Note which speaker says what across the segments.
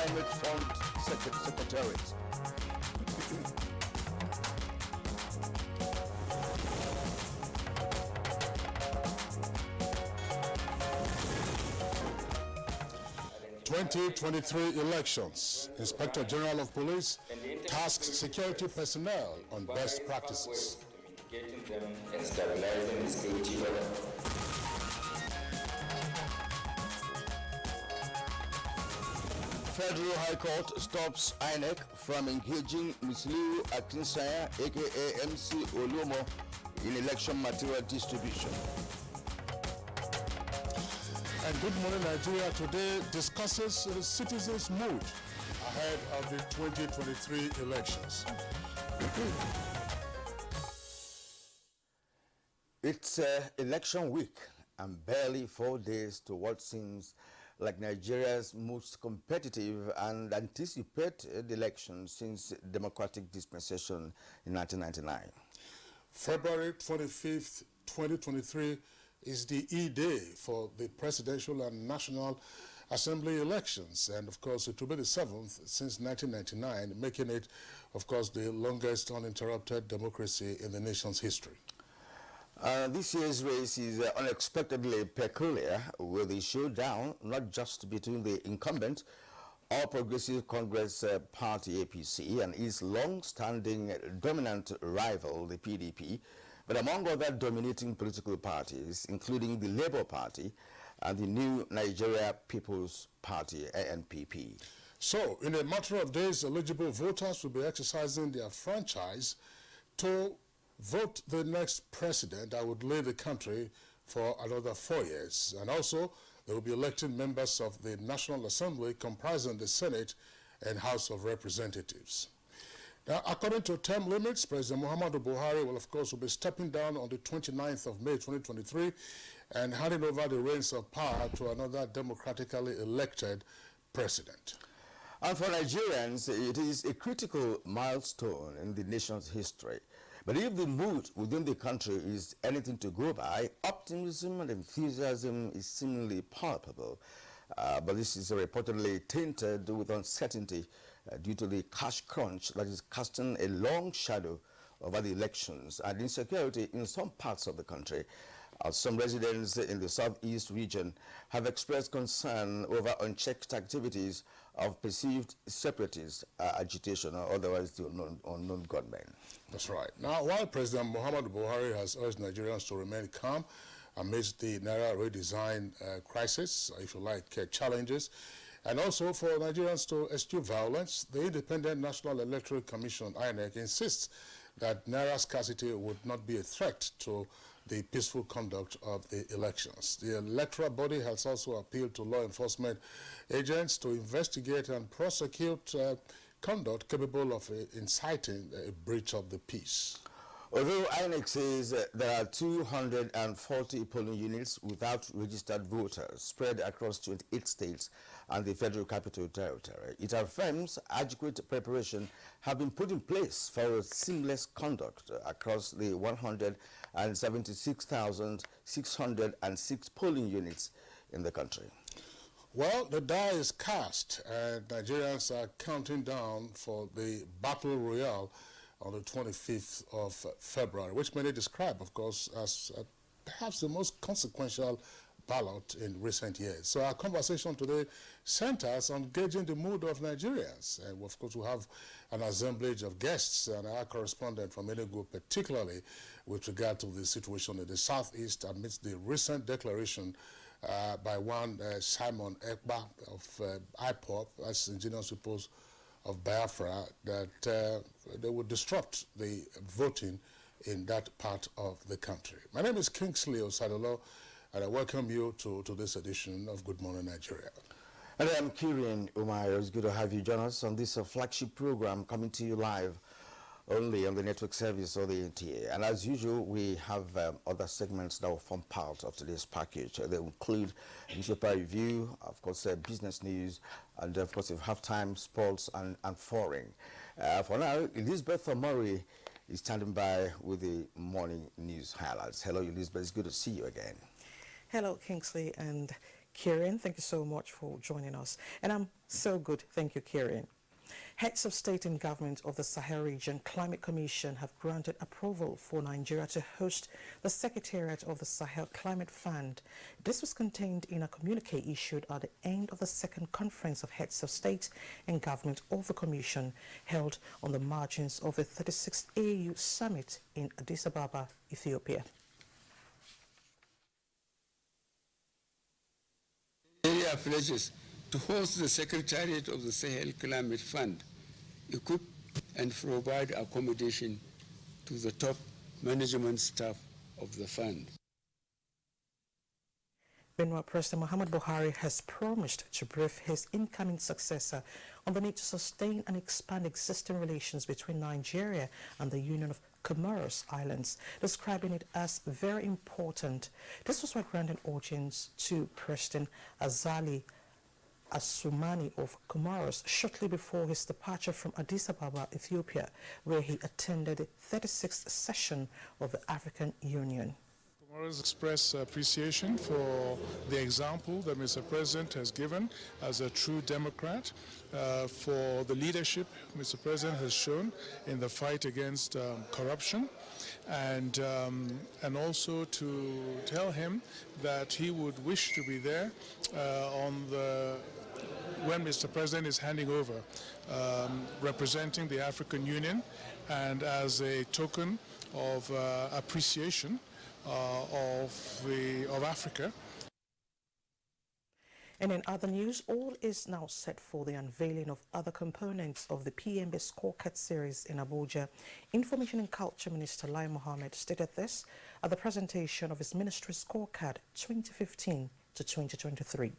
Speaker 1: Climate Fund Secretariat.
Speaker 2: ...2023 elections. Inspector General of Police tasks security personnel on best practices.
Speaker 3: Mitigating them and stabilizing the security level.
Speaker 1: Federal High Court stops INEC from engaging Musliu Akinsanya, aka MC Olumo, in election material distribution.
Speaker 2: And Good Morning Nigeria today discusses the citizens' mood ahead of the 2023 elections.
Speaker 1: It's election week and barely 4 days to what seems like Nigeria's most competitive and anticipated election since democratic dispensation in 1999.
Speaker 2: February 25th, 2023 is the E-Day for the presidential and national assembly elections, and of course it will be the 7th since 1999, making it, of course, the longest uninterrupted democracy in the nation's history.
Speaker 1: This year's race is unexpectedly peculiar, with a showdown not just between the incumbent All Progressive Congress Party APC and its long-standing dominant rival, the PDP, but among other dominating political parties, including the Labour Party and the new Nigeria People's Party, ANPP.
Speaker 2: So, in a matter of days, eligible voters will be exercising their franchise to vote the next president that would lead the country for another 4 years. And also, they will be electing members of the National Assembly comprising the Senate and House of Representatives. Now, according to term limits, President Muhammadu Buhari will, of course, be stepping down on the 29th of May 2023 and handing over the reins of power to another democratically elected president.
Speaker 1: And for Nigerians, it is a critical milestone in the nation's history. But if the mood within the country is anything to go by, optimism and enthusiasm is seemingly palpable. But this is reportedly tainted with uncertainty due to the cash crunch that is casting a long shadow over the elections and insecurity in some parts of the country. Some residents in the southeast region have expressed concern over unchecked activities of perceived separatist agitation, or otherwise the unknown gunmen.
Speaker 2: That's right. Now, while President Muhammadu Buhari has urged Nigerians to remain calm amidst the Naira redesign crisis, if you like, challenges, and also for Nigerians to eschew violence, the Independent National Electoral Commission, INEC, insists that Naira scarcity would not be a threat to the peaceful conduct of the elections. The electoral body has also appealed to law enforcement agents to investigate and prosecute conduct capable of inciting a breach of the peace.
Speaker 1: Although INEC says there are 240 polling units without registered voters spread across 28 states and the Federal Capital Territory, it affirms adequate preparation have been put in place for seamless conduct across the 176,606 polling units in the country.
Speaker 2: Well, the die is cast and Nigerians are counting down for the battle royale on the 25th of February, which many describe, of course, as perhaps the most consequential ballot in recent years. So our conversation today centers on gauging the mood of Nigerians. And of course, we have an assemblage of guests and our correspondent from Enugu, particularly with regard to the situation in the southeast amidst the recent declaration by one Simon Ekpa of IPOP, that's Indigenous Peoples of Biafra, that they would disrupt the voting in that part of the country. My name is Kingsley Osadolo, and I welcome you to this edition of Good Morning Nigeria.
Speaker 1: And I'm Kirin Umair. It's good to have you join us on this flagship program coming to you live only on the network service of the NTA. And as usual, we have other segments that will form part of today's package. They include newspaper review, of course, business news, and of course, if halftime, sports, and foreign. For now, Elizabeth Murray is standing by with the morning news highlights. Hello, Elizabeth. It's good to see you again.
Speaker 4: Hello, Kingsley and Kieran, thank you so much for joining us. And I'm so good. Thank you, Kieran. Heads of state and government of the Sahel Region Climate Commission have granted approval for Nigeria to host the Secretariat of the Sahel Climate Fund. This was contained in a communique issued at the end of the second conference of heads of state and government of the Commission held on the margins of the 36th AU Summit in Addis Ababa, Ethiopia.
Speaker 5: Nigeria pledges to host the Secretariat of the Sahel Climate Fund, equip and provide accommodation to the top management staff of the fund.
Speaker 4: Meanwhile, President Muhammad Buhari has promised to brief his incoming successor on the need to sustain and expand existing relations between Nigeria and the Union of Comoros Islands, describing it as very important. This was while granting audience to President Azali Assoumani of Comoros shortly before his departure from Addis Ababa, Ethiopia, where he attended the 36th session of the African Union.
Speaker 6: Comoros express appreciation for the example that Mr. President has given as a true democrat, for the leadership Mr. President has shown in the fight against corruption, and also to tell him that he would wish to be there when Mr. President is handing over, representing the African Union, and as a token of appreciation of Africa.
Speaker 4: And in other news, all is now set for the unveiling of other components of the PMB Scorecard series in Abuja. Information and Culture Minister Lai Mohammed stated this at the presentation of his ministry scorecard 2015 to 2023.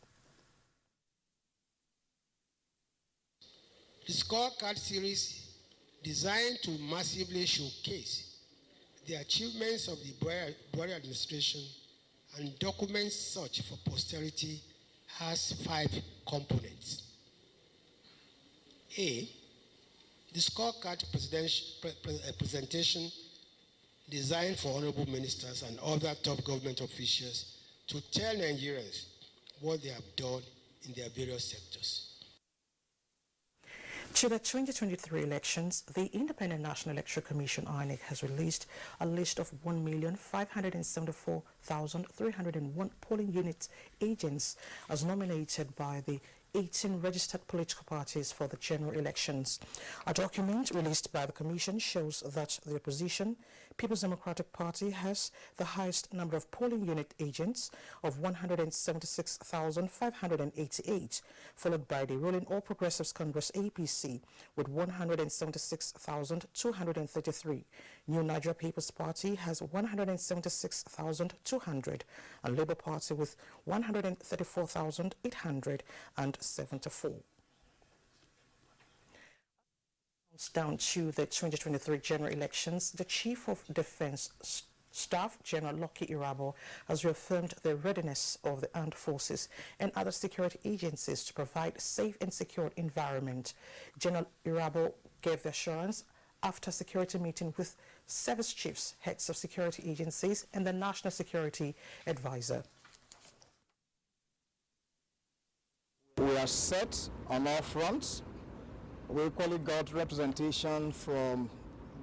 Speaker 7: The scorecard series designed to massively showcase the achievements of the Buhari administration and document such for posterity has 5 components. A, the scorecard presentation designed for honorable ministers and other top government officials to tell Nigerians what they have done in their various sectors.
Speaker 4: To the 2023 elections, the Independent National Electoral Commission (INEC) has released a list of 1,574,301 polling unit agents as nominated by the 18 registered political parties for the general elections. A document released by the Commission shows that the opposition, People's Democratic Party, has the highest number of polling unit agents of 176,588, followed by the ruling All Progressives Congress (APC) with 176,233. New Nigeria People's Party has 176,200, and Labour Party with 134,874. Down to the 2023 general elections, the Chief of Defense Staff, General Lucky Irabo, has reaffirmed the readiness of the armed forces and other security agencies to provide a safe and secure environment. General Irabo gave the assurance after a security meeting with service chiefs, heads of security agencies, and the National Security Advisor.
Speaker 8: We are set on all fronts. We equally got representation from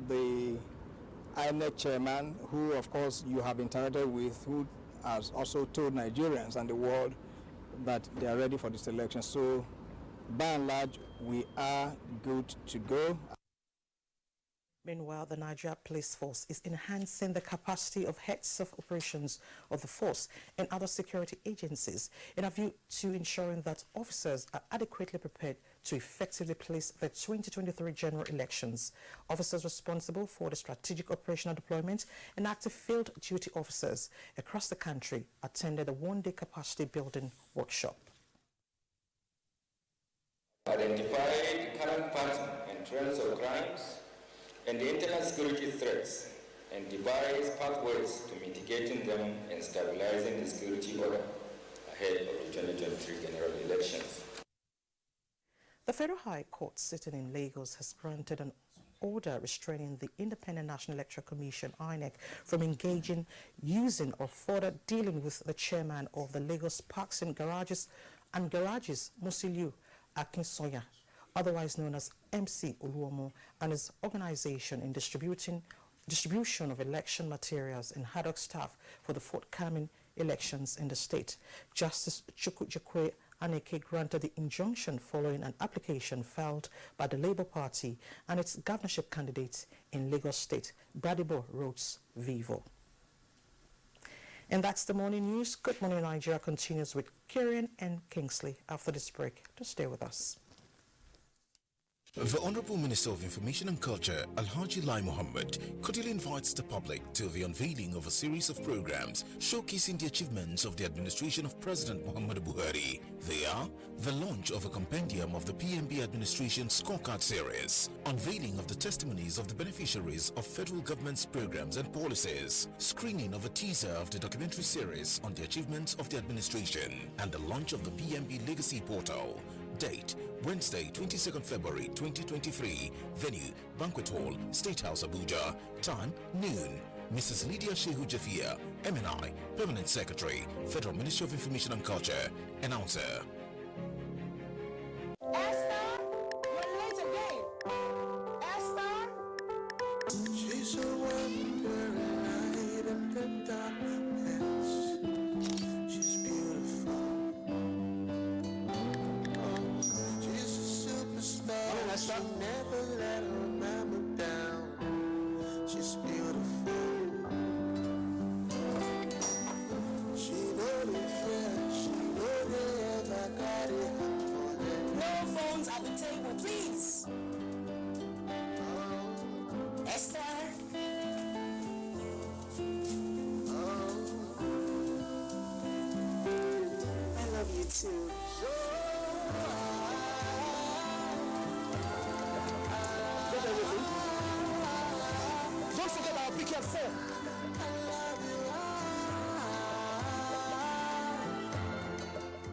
Speaker 8: the INEC chairman, who of course you have interacted with, who has also told Nigerians and the world that they are ready for this election. So by and large, we are good to go.
Speaker 4: Meanwhile, the Nigeria Police Force is enhancing the capacity of heads of operations of the force and other security agencies in a view to ensuring that officers are adequately prepared to effectively police the 2023 general elections. Officers responsible for the strategic operational deployment and active field duty officers across the country attended a one-day capacity building workshop.
Speaker 3: Identified current patterns and trends of crimes and the internal security threats, and devise pathways to mitigating them and stabilizing the security order ahead of the 2023 general elections.
Speaker 4: The Federal High Court sitting in Lagos has granted an order restraining the Independent National Electoral Commission, INEC, from engaging, using or further dealing with the chairman of the Lagos Parks and Garages, Musiliu Akinsoya, otherwise known as MC Oluomo, and his organization in distribution of election materials and ad hoc staff for the forthcoming elections in the state. Justice Chukwujekwe Aneke granted the injunction following an application filed by the Labour Party and its governorship candidate in Lagos State, Bradibo Rhodes Vivo. And that's the morning news. Good Morning Nigeria continues with Kieran and Kingsley after this break. To stay with us.
Speaker 9: The Honorable Minister of Information and Culture, Alhaji Lai Mohammed, cordially invites the public to the unveiling of a series of programs showcasing the achievements of the administration of President Muhammadu Buhari. They are the launch of a compendium of the PMB Administration Scorecard Series, unveiling of the testimonies of the beneficiaries of federal government's programs and policies, screening of a teaser of the documentary series on the achievements of the administration, and the launch of the PMB Legacy Portal. Date, Wednesday, 22nd February 2023. Venue, Banquet Hall, State House, Abuja. Time, noon. Mrs. Lydia Shehu Jafia, MNI, Permanent Secretary, Federal Ministry of Information and Culture. Announcer.
Speaker 10: Esther, you're late again. Esther? She's a wandering light in the darkness. She's beautiful. She's a superstar. Esther. She'll never let her mama down. She's beautiful. She know the fear. She know they ever got it for them. No phones at the table, please. Esther. I love you too. Don't forget our big phone.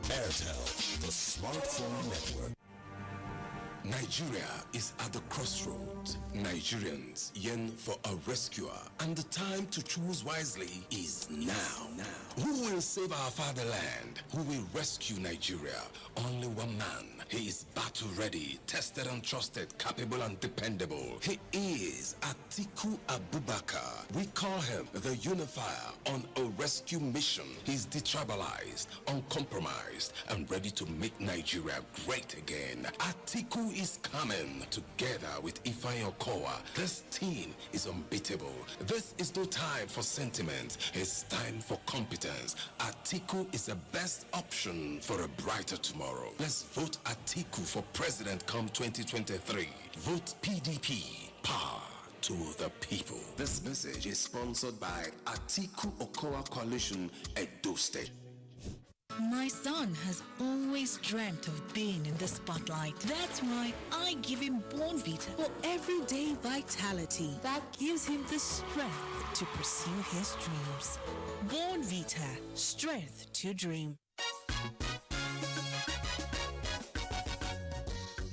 Speaker 9: Airtel, the smartphone network.
Speaker 11: Nigeria is at the crossroads. Nigerians yearn for a rescuer, and the time to choose wisely is now. Who will save our fatherland? Who will rescue Nigeria? Only one man. He is battle ready, tested and trusted, capable and dependable. He is Atiku Abubakar. We call him the unifier on a rescue mission. He's detribalized, uncompromised, and ready to make Nigeria great again. Atiku is coming together with Ifeanyi Okowa. This team is unbeatable. This is no time for sentiment. It's time for competence. Atiku is the best option for a brighter tomorrow. Let's vote Atiku for president come 2023. Vote PDP. Power to the people. This message is sponsored by Atiku Okowa Coalition, Edo State.
Speaker 12: My son has always dreamt of being in the spotlight. That's why I give him Bornvita for everyday vitality that gives him the strength to pursue his dreams. Bornvita, strength to dream.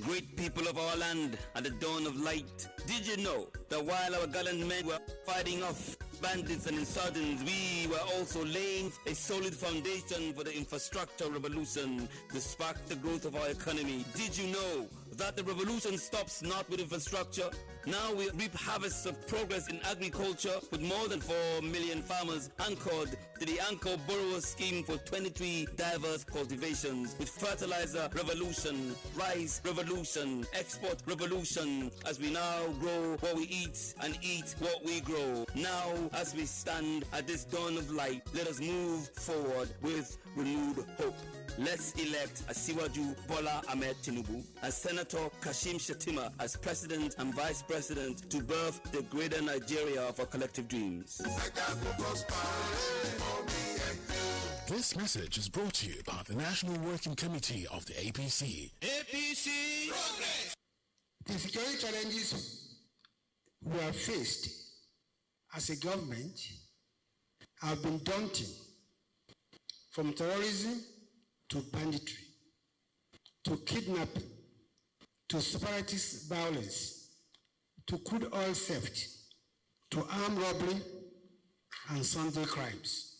Speaker 13: Great people of our land, at the dawn of light, did you know that while our gallant men were fighting off bandits and insurgents, we were also laying a solid foundation for the infrastructure revolution to spark the growth of our economy? Did you know that the revolution stops not with infrastructure? Now we reap harvests of progress in agriculture with more than 4 million farmers anchored to the Anchor Borrower Scheme for 23 diverse cultivations, with fertilizer revolution, rice revolution, export revolution, as we now grow what we eat and eat what we grow. Now, as we stand at this dawn of light, let us move forward with renewed hope. Let's elect Asiwaju Bola Ahmed Tinubu and Senator Kashim Shettima as President and Vice President to birth the greater Nigeria of our collective dreams.
Speaker 9: This message is brought to you by the National Working Committee of the APC.
Speaker 13: APC Progress!
Speaker 7: The security challenges we have faced as a government have been daunting, from terrorism to banditry, to kidnapping, to separatist violence, to crude oil theft, to armed robbery and sundry crimes.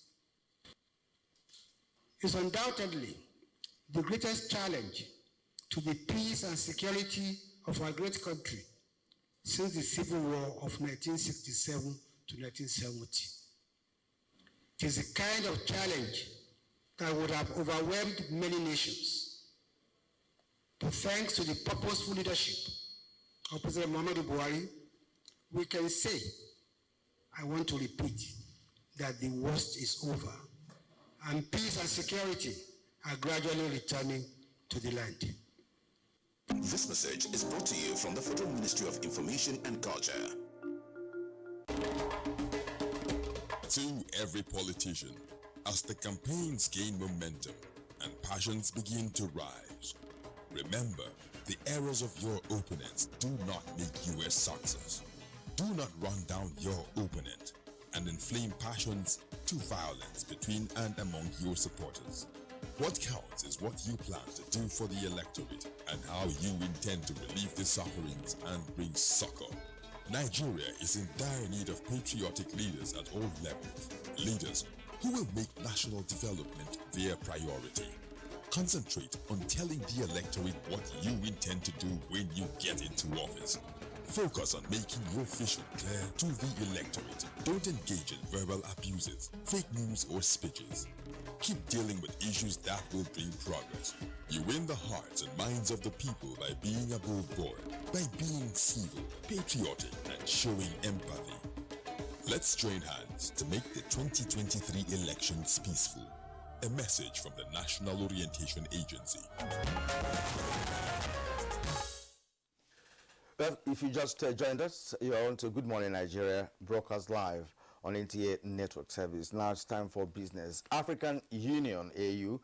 Speaker 7: It's undoubtedly the greatest challenge to the peace and security of our great country since the Civil War of 1967 to 1970. It is a kind of challenge that would have overwhelmed many nations. But thanks to the purposeful leadership of President Muhammadu Buhari, we can say, I want to repeat, that the worst is over and peace and security are gradually returning to the land.
Speaker 9: This message is brought to you from the Federal Ministry of Information and Culture.
Speaker 14: To every politician, as the campaigns gain momentum and passions begin to rise, remember, the errors of your opponents do not make you a success. Do not run down your opponent and inflame passions to violence between and among your supporters. What counts is what you plan to do for the electorate and how you intend to relieve the sufferings and bring succor. Nigeria is in dire need of patriotic leaders at all levels. Leaders who will make national development their priority. Concentrate on telling the electorate what you intend to do when you get into office. Focus on making your vision clear to the electorate. Don't engage in verbal abuses, fake news or speeches. Keep dealing with issues that will bring progress. You win the hearts and minds of the people by being above board, by being civil, patriotic, and showing empathy. Let's join hands to make the 2023 elections peaceful. A message from the National Orientation Agency.
Speaker 1: Well, if you just joined us, you are on to Good Morning Nigeria, broadcast live on NTA network service. Now it's time for business. African Union, AU,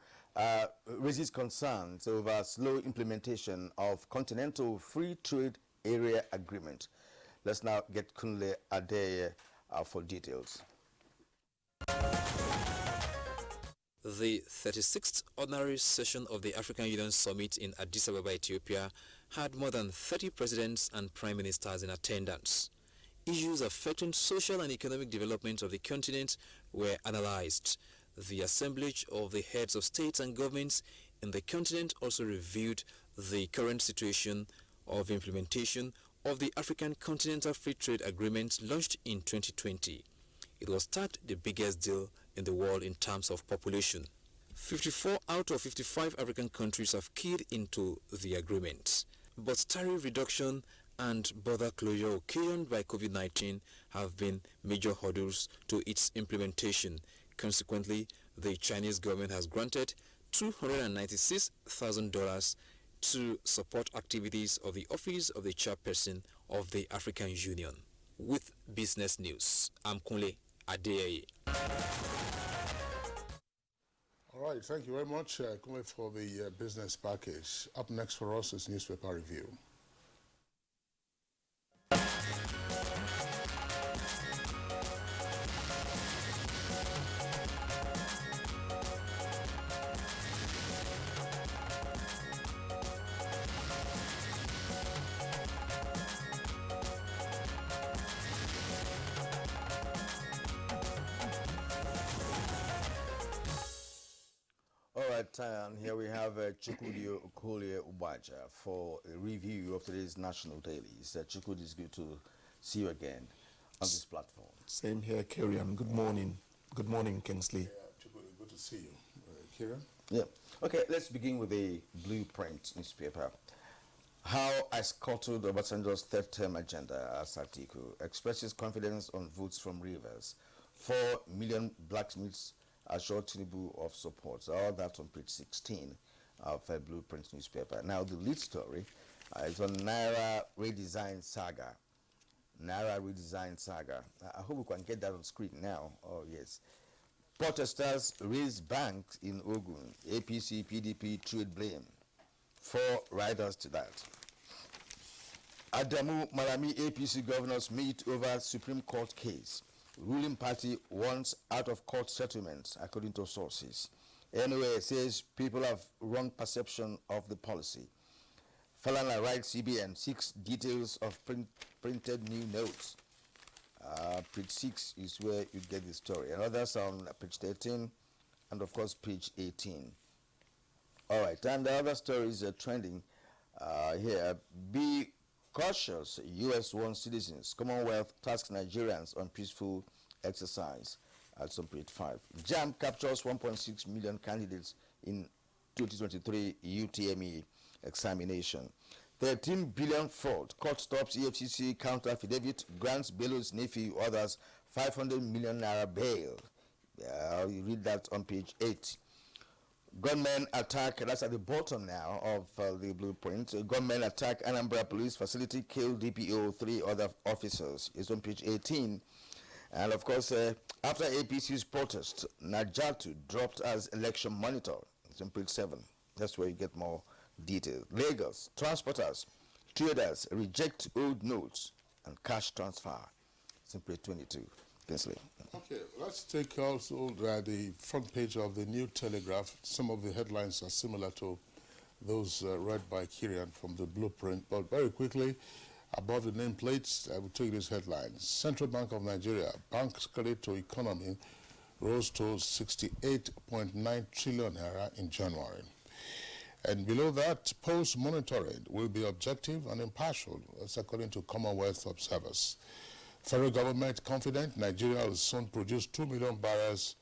Speaker 1: raises concerns over slow implementation of Continental Free Trade Area Agreement. Let's now get Kunle Adeye for details.
Speaker 15: The 36th ordinary session of the African Union Summit in Addis Ababa, Ethiopia, had more than 30 presidents and prime ministers in attendance. Issues affecting social and economic development of the continent were analyzed. The assemblage of the heads of states and governments in the continent also reviewed the current situation of implementation of the African Continental Free Trade Agreement launched in 2020. It was tagged the biggest deal in the world in terms of population. 54 out of 55 African countries have keyed into the agreement. But tariff reduction and border closure occasioned by COVID-19 have been major hurdles to its implementation. Consequently, the Chinese government has granted $296,000 to support activities of the Office of the Chairperson of the African Union. With business news, I'm Kunle Adeye.
Speaker 2: All right, thank you very much, Kunle, for the business package. Up next for us is newspaper review.
Speaker 1: And here we have Chukwudi Okolie Ubaja for a review of today's national dailies. Chukwudi, it's good to see you again on this platform.
Speaker 16: Same here, Kieran. Good morning. Good morning, Kingsley.
Speaker 2: Yeah, Chukwudi, good to see you. Kieran?
Speaker 1: Yeah. Okay, let's begin with the Blueprint newspaper. How I scuttled Obasanjo's third-term agenda, as Atiku expresses confidence on votes from Rivers. 4 million blacksmiths assure Tinubu of support. All that on page 16 of a Blueprint newspaper. Now, the lead story is on Naira redesign saga. Naira redesign saga. I hope we can get that on screen now. Oh, yes. Protesters raise banks in Ogun. APC, PDP trade blame. 4 riders to that. Adamu Malami APC governors meet over Supreme Court case. Ruling party wants out-of-court settlements, according to sources. NOA says people have wrong perception of the policy. Falana writes CBN, 6 details of printed new notes. Page 6 is where you get the story. And others on page 13 and, of course, page 18. All right, and the other stories are trending here. Be cautious, U.S. warns citizens. Commonwealth tasks Nigerians on peaceful exercise. That's on page 5. JAM captures 1.6 million candidates in 2023 UTME examination. 13 billion fraud. Court stops EFCC counter affidavit, grants Bello's nephew, others 500 million naira bail. You read that on page 8. Gunmen attack, that's at the bottom now of the blueprint. Gunmen attack Anambra police facility, kill DPO, 3 other officers. It's on page 18. And of course, after APC's protest, Najatu dropped as election monitor. It's on page 7. That's where you get more details. Lagos, transporters, traders reject old notes and cash transfer. It's on page 22. Kinsley.
Speaker 2: Okay, let's take also the front page of the New Telegraph. Some of the headlines are similar to those read by Kirian from the blueprint, but very quickly, above the nameplates, I will take these headlines. Central Bank of Nigeria, bank's credit to economy rose to 68.9 trillion naira in January. And below that, post-monitoring will be objective and impartial, that's according to Commonwealth observers. Federal government confident Nigeria will soon produce 2 million barrels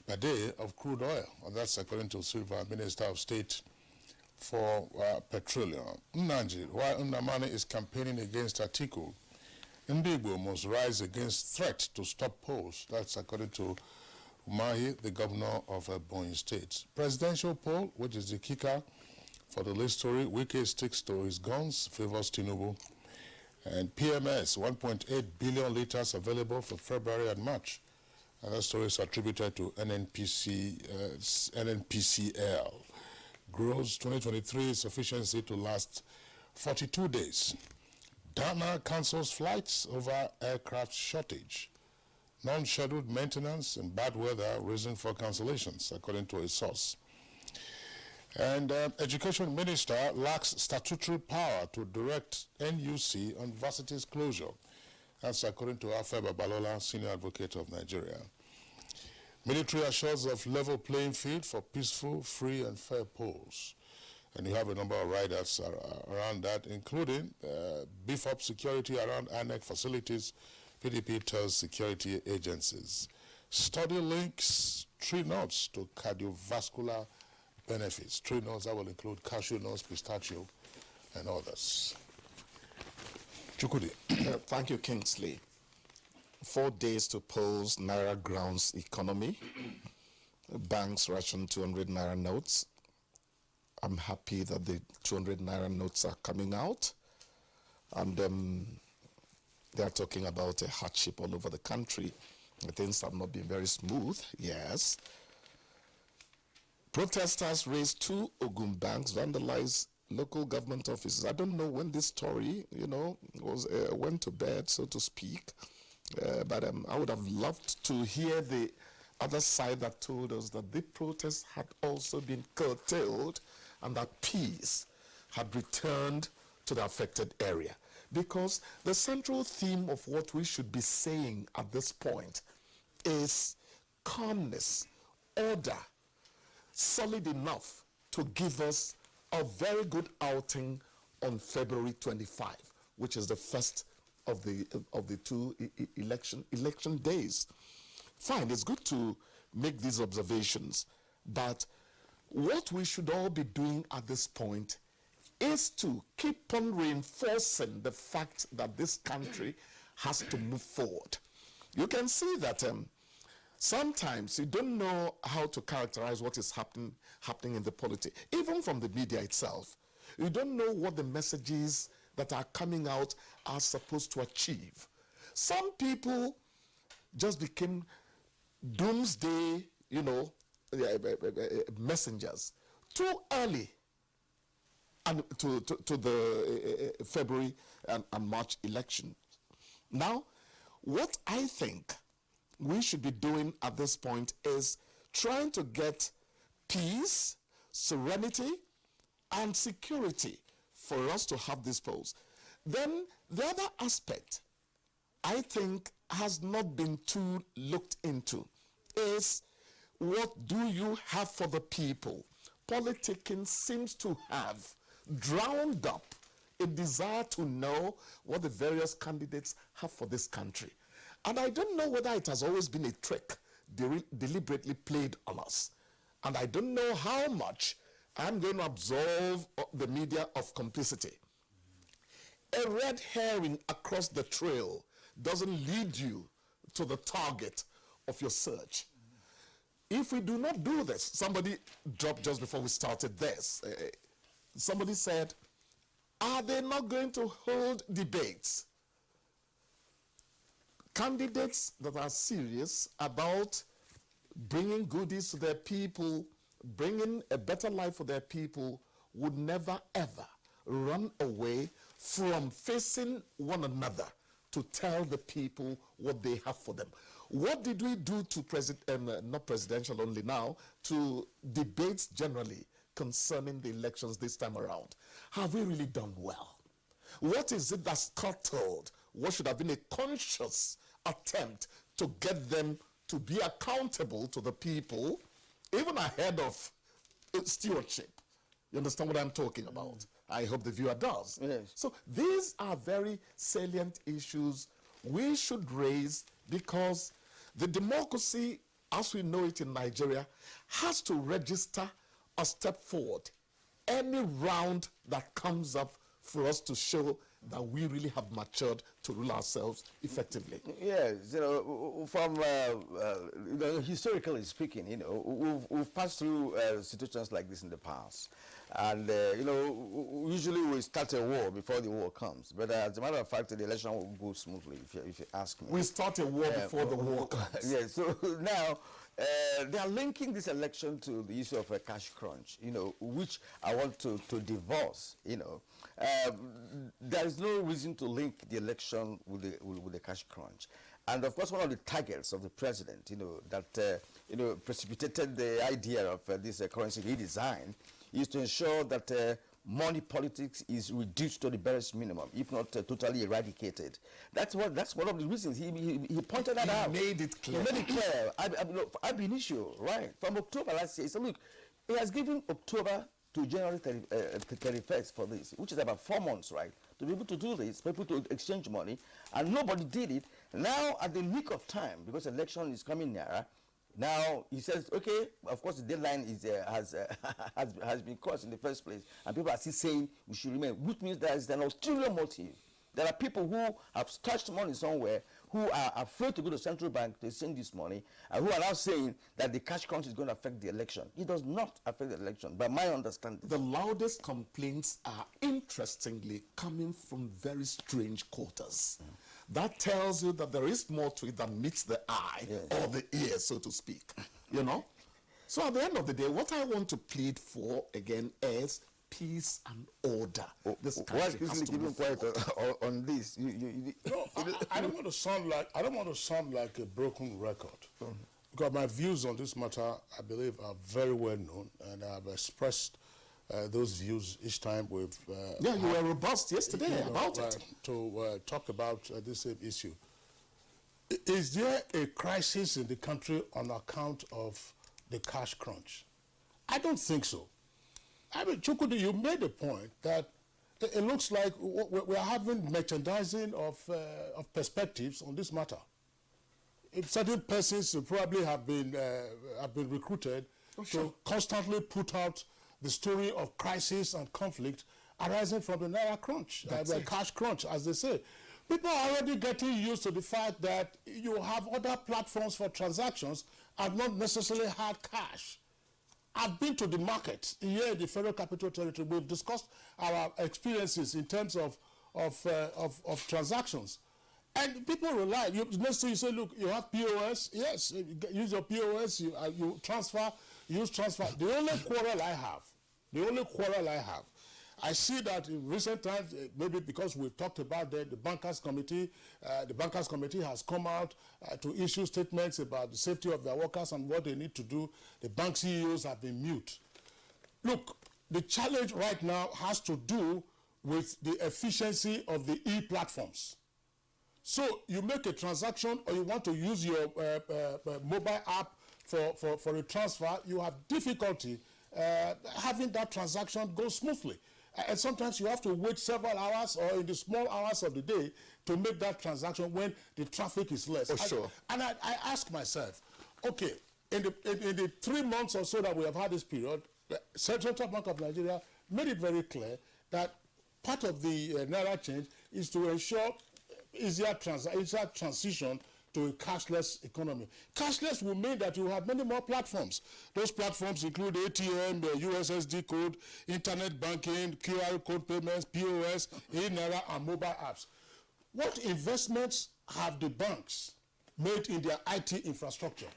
Speaker 2: per day of crude oil, and that's according to Silva, Minister of State for Petroleum. Nnaji, while Nnamani is campaigning against Atiku, Ndigbo must rise against threat to stop polls. That's according to Umahi, the governor of Ebonyi State. Presidential poll, which is the kicker for the list story, Wike sticks to his guns, favors Tinubu. And PMS, 1.8 billion liters available for February and March. And that story is attributed to NNPCL. Grows 2023 sufficiency to last 42 days. Dana cancels flights over aircraft shortage. Non-scheduled maintenance and bad weather reason for cancellations, according to a source. And Education Minister lacks statutory power to direct NUC on varsities closure. That's according to Afe Babalola, Senior Advocate of Nigeria. Military assures of level playing field for peaceful, free, and fair polls. And you have a number of riders around that, including beef up security around ANEC facilities, PDP tells security agencies. Study links 3 nuts to cardiovascular benefits. 3 nuts that will include cashew nuts, pistachio, and others. Chukudi.
Speaker 16: Thank you, Kingsley. 4 days to pose Naira grounds economy. Banks ration 200 Naira notes. I'm happy that the 200 Naira notes are coming out. And they are talking about a hardship all over the country. Things have not been very smooth, yes. Protesters raised 2 Ogun banks, vandalized local government offices. I don't know when this story, was went to bed, so to speak. But I would have loved to hear the other side that told us that the protests had also been curtailed and that peace had returned to the affected area. Because the central theme of what we should be saying at this point is calmness, order, solid enough to give us a very good outing on February 25, which is the first of the 2 election days. Fine, it's good to make these observations, but what we should all be doing at this point is to keep on reinforcing the fact that this country has to move forward. You can see that sometimes you don't know how to characterize what is happening in the politics, even from the media itself. You don't know what the messages that are coming out are supposed to achieve. Some people just became doomsday, messengers too early and to the February and March election. Now, what I think we should be doing at this point is trying to get peace, serenity, and security for us to have this polls. Then the other aspect, I think, has not been too looked into is what do you have for the people? Politicking seems to have drowned up a desire to know what the various candidates have for this country. And I don't know whether it has always been a trick deliberately played on us. And I don't know how much I'm going to absolve the media of complicity. A red herring across the trail doesn't lead you to the target of your search. If we do not do this, somebody dropped just before we started this. Somebody said, are they not going to hold debates? Candidates that are serious about bringing goodies to their people, bringing a better life for their people, would never ever run away from facing one another to tell the people what they have for them. What did we do to not presidential only now, to debates generally concerning the elections this time around? Have we really done well? What is it that scuttled what should have been a conscious attempt to get them to be accountable to the people, even ahead of stewardship? You understand what I'm talking about? I hope the viewer does.
Speaker 1: Yes.
Speaker 16: So these are very salient issues we should raise, because the democracy, as we know it in Nigeria, has to register a step forward any round that comes up for us to show that we really have matured to rule ourselves effectively.
Speaker 1: Yes, from historically speaking, we've passed through situations like this in the past, and usually we start a war before the war comes. But as a matter of fact, the election will go smoothly, if you ask me.
Speaker 16: We start a war before the war comes.
Speaker 1: Yes. So now they are linking this election to the issue of a cash crunch, which I want to divorce. There is no reason to link the election with the cash crunch. And of course, one of the targets of the president, that precipitated the idea of this currency redesign, is to ensure that money politics is reduced to the barest minimum, if not totally eradicated. That's one of the reasons he pointed that out.
Speaker 16: He made it clear.
Speaker 1: He made it clear. I've been issued, right, from October last year. He said, look, he has given October to January 31st for this, which is about 4 months, right, to be able to do this, people to exchange money, and nobody did it. Now, at the nick of time, because election is coming nearer, now he says, okay, of course the deadline is has been crossed in the first place, and people are still saying we should remain, which means there is an ulterior motive. There are people who have stashed money somewhere, who are afraid to go to central bank to exchange this money, and who are now saying that the cash crunch is going to affect the election. It does not affect the election, by my understanding.
Speaker 16: The loudest complaints are, interestingly, coming from very strange quarters. That tells you that there is more to it than meets the eye or the ear, so to speak. So at the end of the day, what I want to plead for, again, is peace and order. This
Speaker 1: why is keeping quiet on this?
Speaker 2: I don't want to sound like a broken record, because my views on this matter, I believe, are very well known, and I've expressed those views each time we've
Speaker 16: you were robust yesterday about it
Speaker 2: to talk about this same issue. Is there a crisis in the country on account of the cash crunch? I don't think so. I mean, Chukwudi, you made a point that it looks like we're having merchandising of perspectives on this matter. If certain persons probably have been recruited to constantly put out the story of crisis and conflict arising from the Naira crunch, the cash crunch, as they say. People are already getting used to the fact that you have other platforms for transactions and not necessarily hard cash. I've been to the market here in the Federal Capital Territory. We've discussed our experiences in terms of transactions. And people rely. Let's say you say, look, you have POS. Yes, use your POS. You transfer. Use transfer. The only quarrel I have, I see that in recent times, maybe because we've talked about the Bankers Committee has come out to issue statements about the safety of their workers and what they need to do. The bank CEOs have been mute. Look, the challenge right now has to do with the efficiency of the e-platforms. So you make a transaction or you want to use your mobile app for a transfer, you have difficulty having that transaction go smoothly. And sometimes you have to wait several hours or in the small hours of the day to make that transaction when the traffic is less.
Speaker 16: Sure.
Speaker 2: And I ask myself, okay, in the 3 months or so that we have had this period, the Central Bank of Nigeria made it very clear that part of the Naira change is to ensure easier transition to a cashless economy. Cashless will mean that you have many more platforms. Those platforms include ATM, USSD code, internet banking, QR code payments, POS, e-Naira, and mobile apps. What investments have the banks made in their IT infrastructure?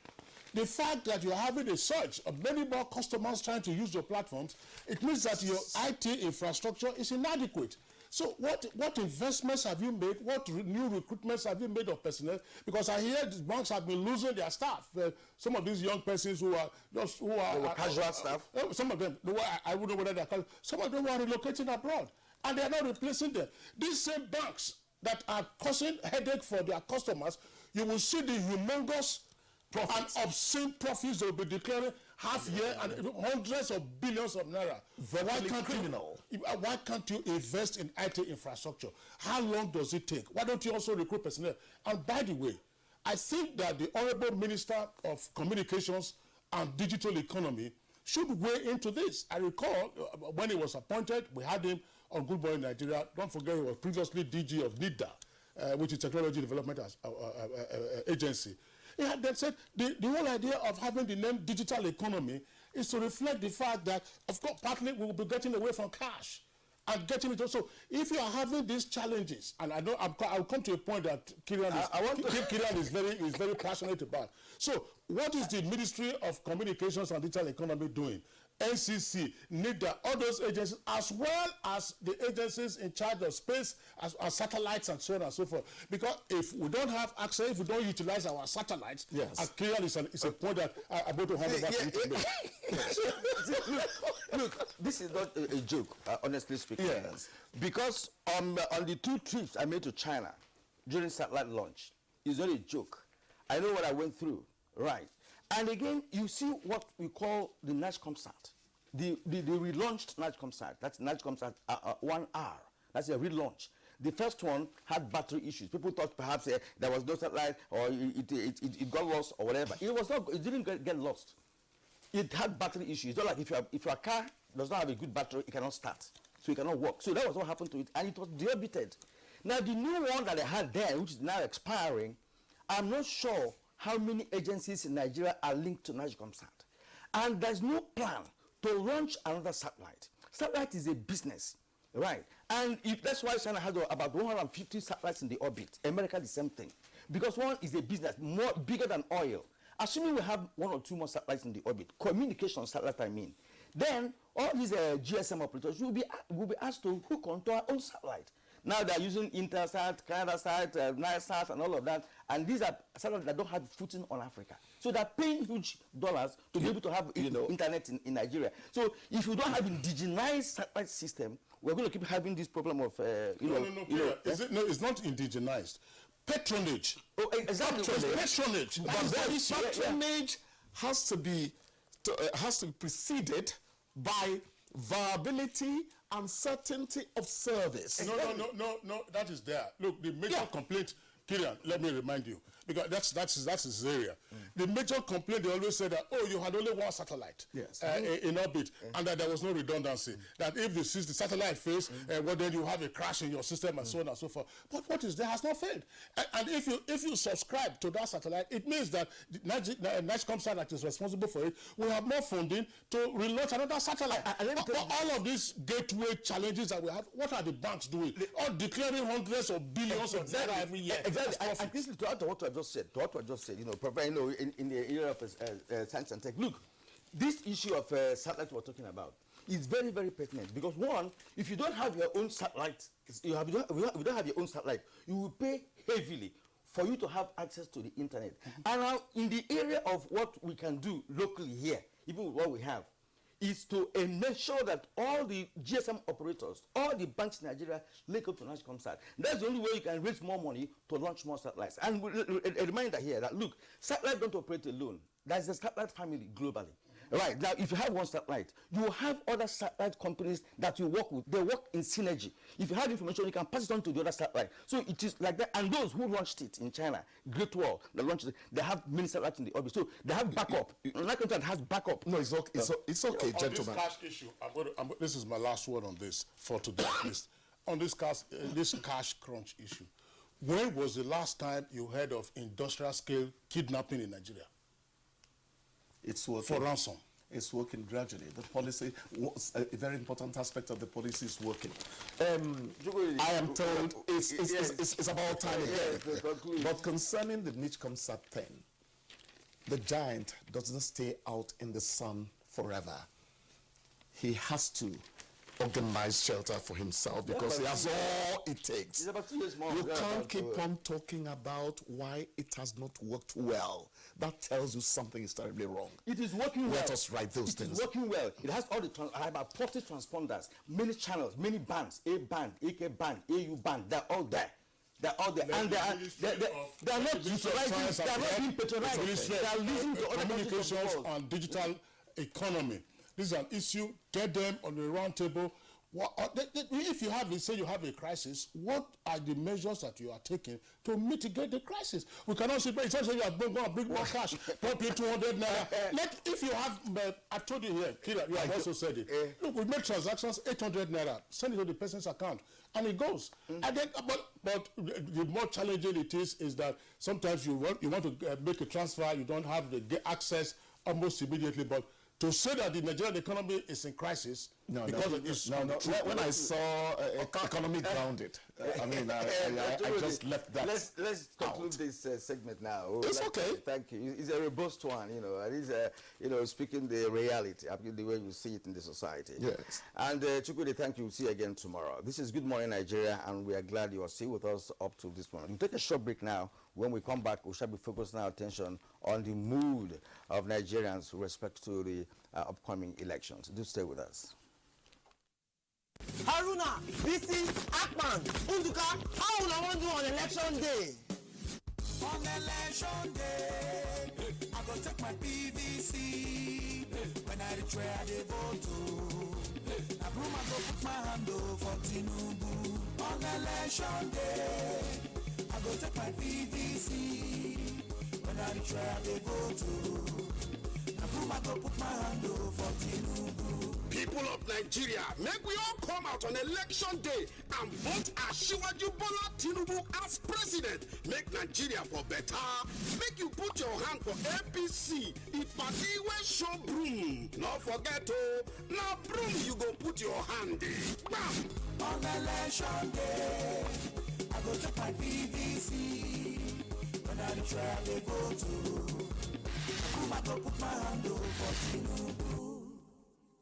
Speaker 2: The fact that you're having a surge of many more customers trying to use your platforms, it means that your IT infrastructure is inadequate. So what investments have you made? What new recruitments have you made of personnel? Because I hear the banks have been losing their staff. Some of these young persons who are
Speaker 1: casual staff.
Speaker 2: Some of them, I wouldn't know whether they're casual. Some of them are relocating abroad, and they are not replacing them. These same banks that are causing headache for their customers, you will see the humongous profits and obscene profits they will be declaring half year and hundreds of billions of naira. Why can't you invest in IT infrastructure? How long does it take? Why don't you also recruit personnel? And by the way, I think that the Honorable Minister of Communications and Digital Economy should weigh into this. I recall when he was appointed, we had him on Good Morning Nigeria. Don't forget he was previously DG of NIDA, which is Technology Development Agency. He had then said the whole idea of having the name digital economy is to reflect the fact that, of course, partly we will be getting away from cash and getting it also. If you are having these challenges, and I know I'll come to a point that Kirian is very passionate about. So, what is the Ministry of Communications and Digital Economy doing? NCC, NIDA, all those agencies, as well as the agencies in charge of space, as satellites and so on and so forth. Because if we don't have access, if we don't utilize our satellites, as clear is a point that I'm going to hand over to you to make.
Speaker 1: Look, this is not a joke, honestly speaking. Yes. Because on the 2 trips I made to China during satellite launch, it's not a joke. I know what I went through, right? And again, you see what we call the NACOMSAT, the relaunched NACOMSAT. That's NACOMSAT 1R. That's a relaunch. The first one had battery issues. People thought perhaps there was no satellite or it got lost or whatever. It was not. It didn't get lost. It had battery issues. It's not like if your car does not have a good battery, it cannot start, so it cannot work. So that was what happened to it, and it was deorbited. Now the new one that they had there, which is now expiring, I'm not sure how many agencies in Nigeria are linked to NACOMSAT. And there's no plan to launch another satellite. Satellite is a business, right? And that's why China has about 150 satellites in the orbit. America, the same thing. Because one is a business bigger than oil. Assuming we have 1 or 2 more satellites in the orbit, communication satellite I mean, then all these GSM operators will be asked to hook onto our own satellite. Now they are using Intersat, CanadaSat, NiSat, and all of that. And these are satellites that don't have footing on Africa. So they're paying huge dollars to be able to have internet in Nigeria. So if you don't have indigenized satellite system, we're going to keep having this problem of,
Speaker 2: it's not indigenized. Patronage.
Speaker 1: Oh, exactly.
Speaker 2: Patronage.
Speaker 16: But patronage has to be preceded by viability and certainty of service.
Speaker 2: No, that is there. Look, the major complaint, Kirian, let me remind you, because that's his area. The major complaint, they always say that, you had only one satellite in orbit, and that there was no redundancy. That if the satellite fails, then you have a crash in your system and so on and so forth. But what is there has not failed. And if you subscribe to that satellite, it means that NACOMSAT that is responsible for it will have more funding to relaunch another satellite. All of these gateway challenges that we have, what are the banks doing? All declaring hundreds of billions of naira every year.
Speaker 1: Exactly. And this is to what I just said. In the area of science and tech. Look, this issue of satellite we're talking about is very, very pertinent because one, if you don't have your own satellite, you don't have your own satellite, you will pay heavily for you to have access to the internet. And now, in the area of what we can do locally here, even with what we have, is to ensure that all the GSM operators, all the banks in Nigeria link up to national Comsat. That's the only way you can raise more money to launch more satellites. And a reminder here that, look, satellites don't operate alone. There's a satellite family globally. Right, now if you have one satellite, you have other satellite companies that you work with. They work in synergy. If you have information, you can pass it on to the other satellite. So it is like that. And those who launched it in China, Great Wall, they launched it, they have many satellites in the orbit. So they have backup. Another country has backup.
Speaker 16: No, it's okay, it's okay, gentlemen.
Speaker 2: On this cash issue, this is my last word on this for today, at least. On this cash crunch issue, when was the last time you heard of industrial scale kidnapping in Nigeria?
Speaker 16: It's working.
Speaker 2: For ransom.
Speaker 16: It's working gradually. The policy, a very important aspect of the policy is working. I am told it's about time again. But concerning the niche Comsat thing, the giant doesn't stay out in the sun forever. He has to organize shelter for himself because he has all it takes. You can't keep on talking about why it has not worked well. That tells you something is terribly wrong.
Speaker 1: It is working well.
Speaker 16: Let us write those things.
Speaker 1: It is working well. It has all the about 40 transponders, many channels, many bands, A band, AK band, AU band. They're all there. They're all there, and they are not utilizing. They are not being patronized. They are leading to other
Speaker 2: communications and digital economy. This is an issue. Get them on the round table. If you say you have a crisis, what are the measures that you are taking to mitigate the crisis? We cannot say, it's you are going to bring more cash, pump in 200 naira. If you have, I've told you here, Kira, you have also said it. Look, we make transactions 800 naira, send it to the person's account, and it goes. And then, but the more challenging it is that sometimes you want to make a transfer, you don't have the access almost immediately, but to say that the Nigerian economy is in crisis When I saw economy grounded, I just left that.
Speaker 1: Let's conclude this segment now.
Speaker 16: It's okay.
Speaker 1: Thank you. It's a robust one, and it's speaking the reality, the way you see it in the society.
Speaker 16: Yes.
Speaker 1: And Chukwudi, thank you. We'll see you again tomorrow. This is Good Morning Nigeria, and we are glad you are still with us up to this moment. We'll take a short break now. When we come back, we shall be focusing our attention on the mood of Nigerians with respect to the upcoming elections. Do stay with us.
Speaker 10: Haruna, Bisi, Akman, Unduka, how will I want to do on election day? On election day, I go take my PVC. When I retire, they vote to. I broom, I go put my hand for Tinubu. On election day, I go take my PVC. When I retire, they vote to. I broom, I go put my hand for Tinubu.
Speaker 11: People of Nigeria, make we all come out on election day and vote Asiwaju Bola Tinubu as president. Make Nigeria for better. Make you put your hand for APC. If party will show broom. Not forget now broom you go put your hand in. Bam!
Speaker 10: On election day, I go to my PVC. When I try to vote to, I go put my hand for Tinubu.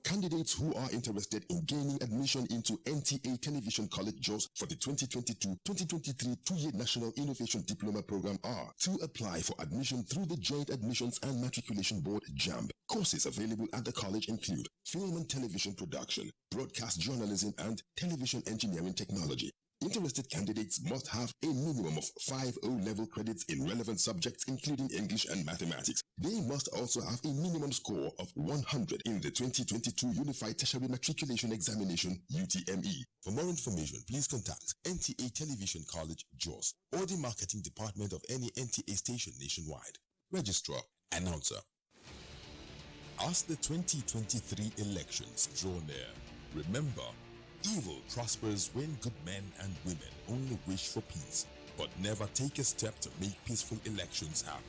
Speaker 14: Candidates who are interested in gaining admission into NTA Television College JOS for the 2022-2023 two-year National Innovation Diploma Program are to apply for admission through the Joint Admissions and Matriculation Board JAMB. Courses available at the college include Film and Television Production, Broadcast Journalism, and Television Engineering Technology. Interested candidates must have a minimum of 5 O-level credits in relevant subjects including English and mathematics. They must also have a minimum score of 100 in the 2022 Unified Tertiary Matriculation Examination UTME. For more information, please contact NTA Television College JOS or the Marketing Department of any NTA station nationwide. Registrar, Announcer. As the 2023 elections draw near, remember, evil prospers when good men and women only wish for peace, but never take a step to make peaceful elections happen.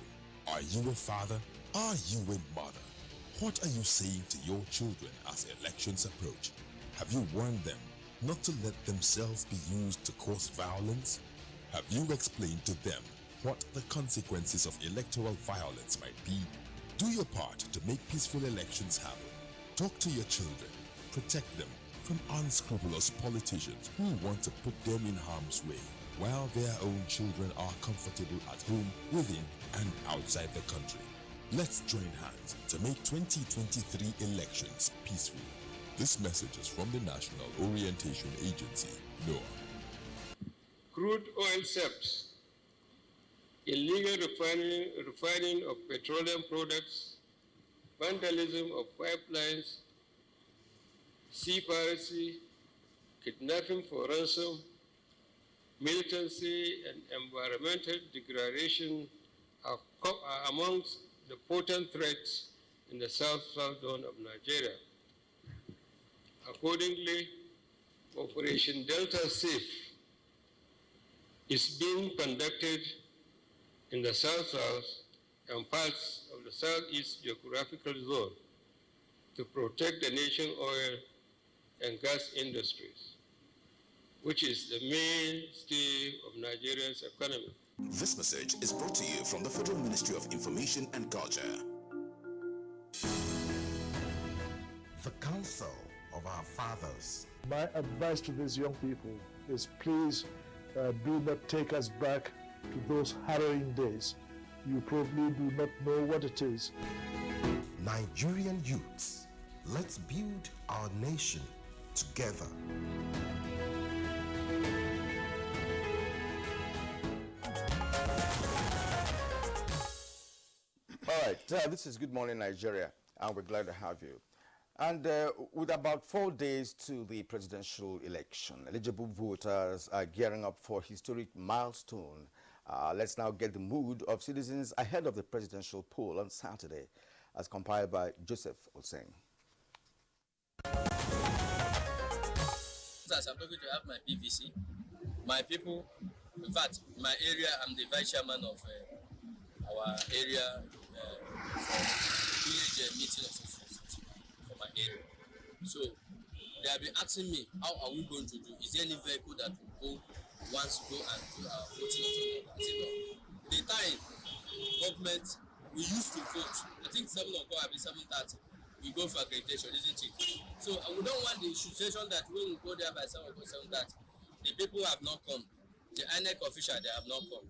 Speaker 14: Are you a father? Are you a mother? What are you saying to your children as elections approach? Have you warned them not to let themselves be used to cause violence? Have you explained to them what the consequences of electoral violence might be? Do your part to make peaceful elections happen. Talk to your children. Protect them from unscrupulous politicians who want to put them in harm's way, while their own children are comfortable at home, within, and outside the country. Let's join hands to make 2023 elections peaceful. This message is from the National Orientation Agency, NOAA.
Speaker 17: Crude oil thefts, illegal refining of petroleum products, vandalism of pipelines, sea piracy, kidnapping for ransom, militancy, and environmental degradation are amongst the potent threats in the south-south zone of Nigeria. Accordingly, Operation Delta Safe is being conducted in the south-south and parts of the southeast geographical zone to protect the nation's oil and gas industries, which is the mainstay of Nigeria's economy.
Speaker 9: This message is brought to you from the Federal Ministry of Information and Culture.
Speaker 18: The counsel of our fathers.
Speaker 19: My advice to these young people is please do not take us back to those harrowing days. You probably do not know what it is.
Speaker 18: Nigerian youths, let's build our nation together.
Speaker 1: All right, this is Good Morning Nigeria, and we're glad to have you. And with about 4 days to the presidential election, eligible voters are gearing up for historic milestone. Let's now get the mood of citizens ahead of the presidential poll on Saturday, as compiled by Joseph Oseng.
Speaker 20: As I'm going to have my PVC, my people, in fact, my area, I'm the vice chairman of our area village meeting of society for my area. So they have been asking me, how are we going to do? Is there any vehicle that will go once go and do our voting or something? I said, no. The time government we used to vote, I think 7 o'clock, I mean 7:30, we go for accreditation, isn't it? So we don't want the situation that when we go there by 7 o'clock, 7:30, the people have not come. The INEC official, they have not come.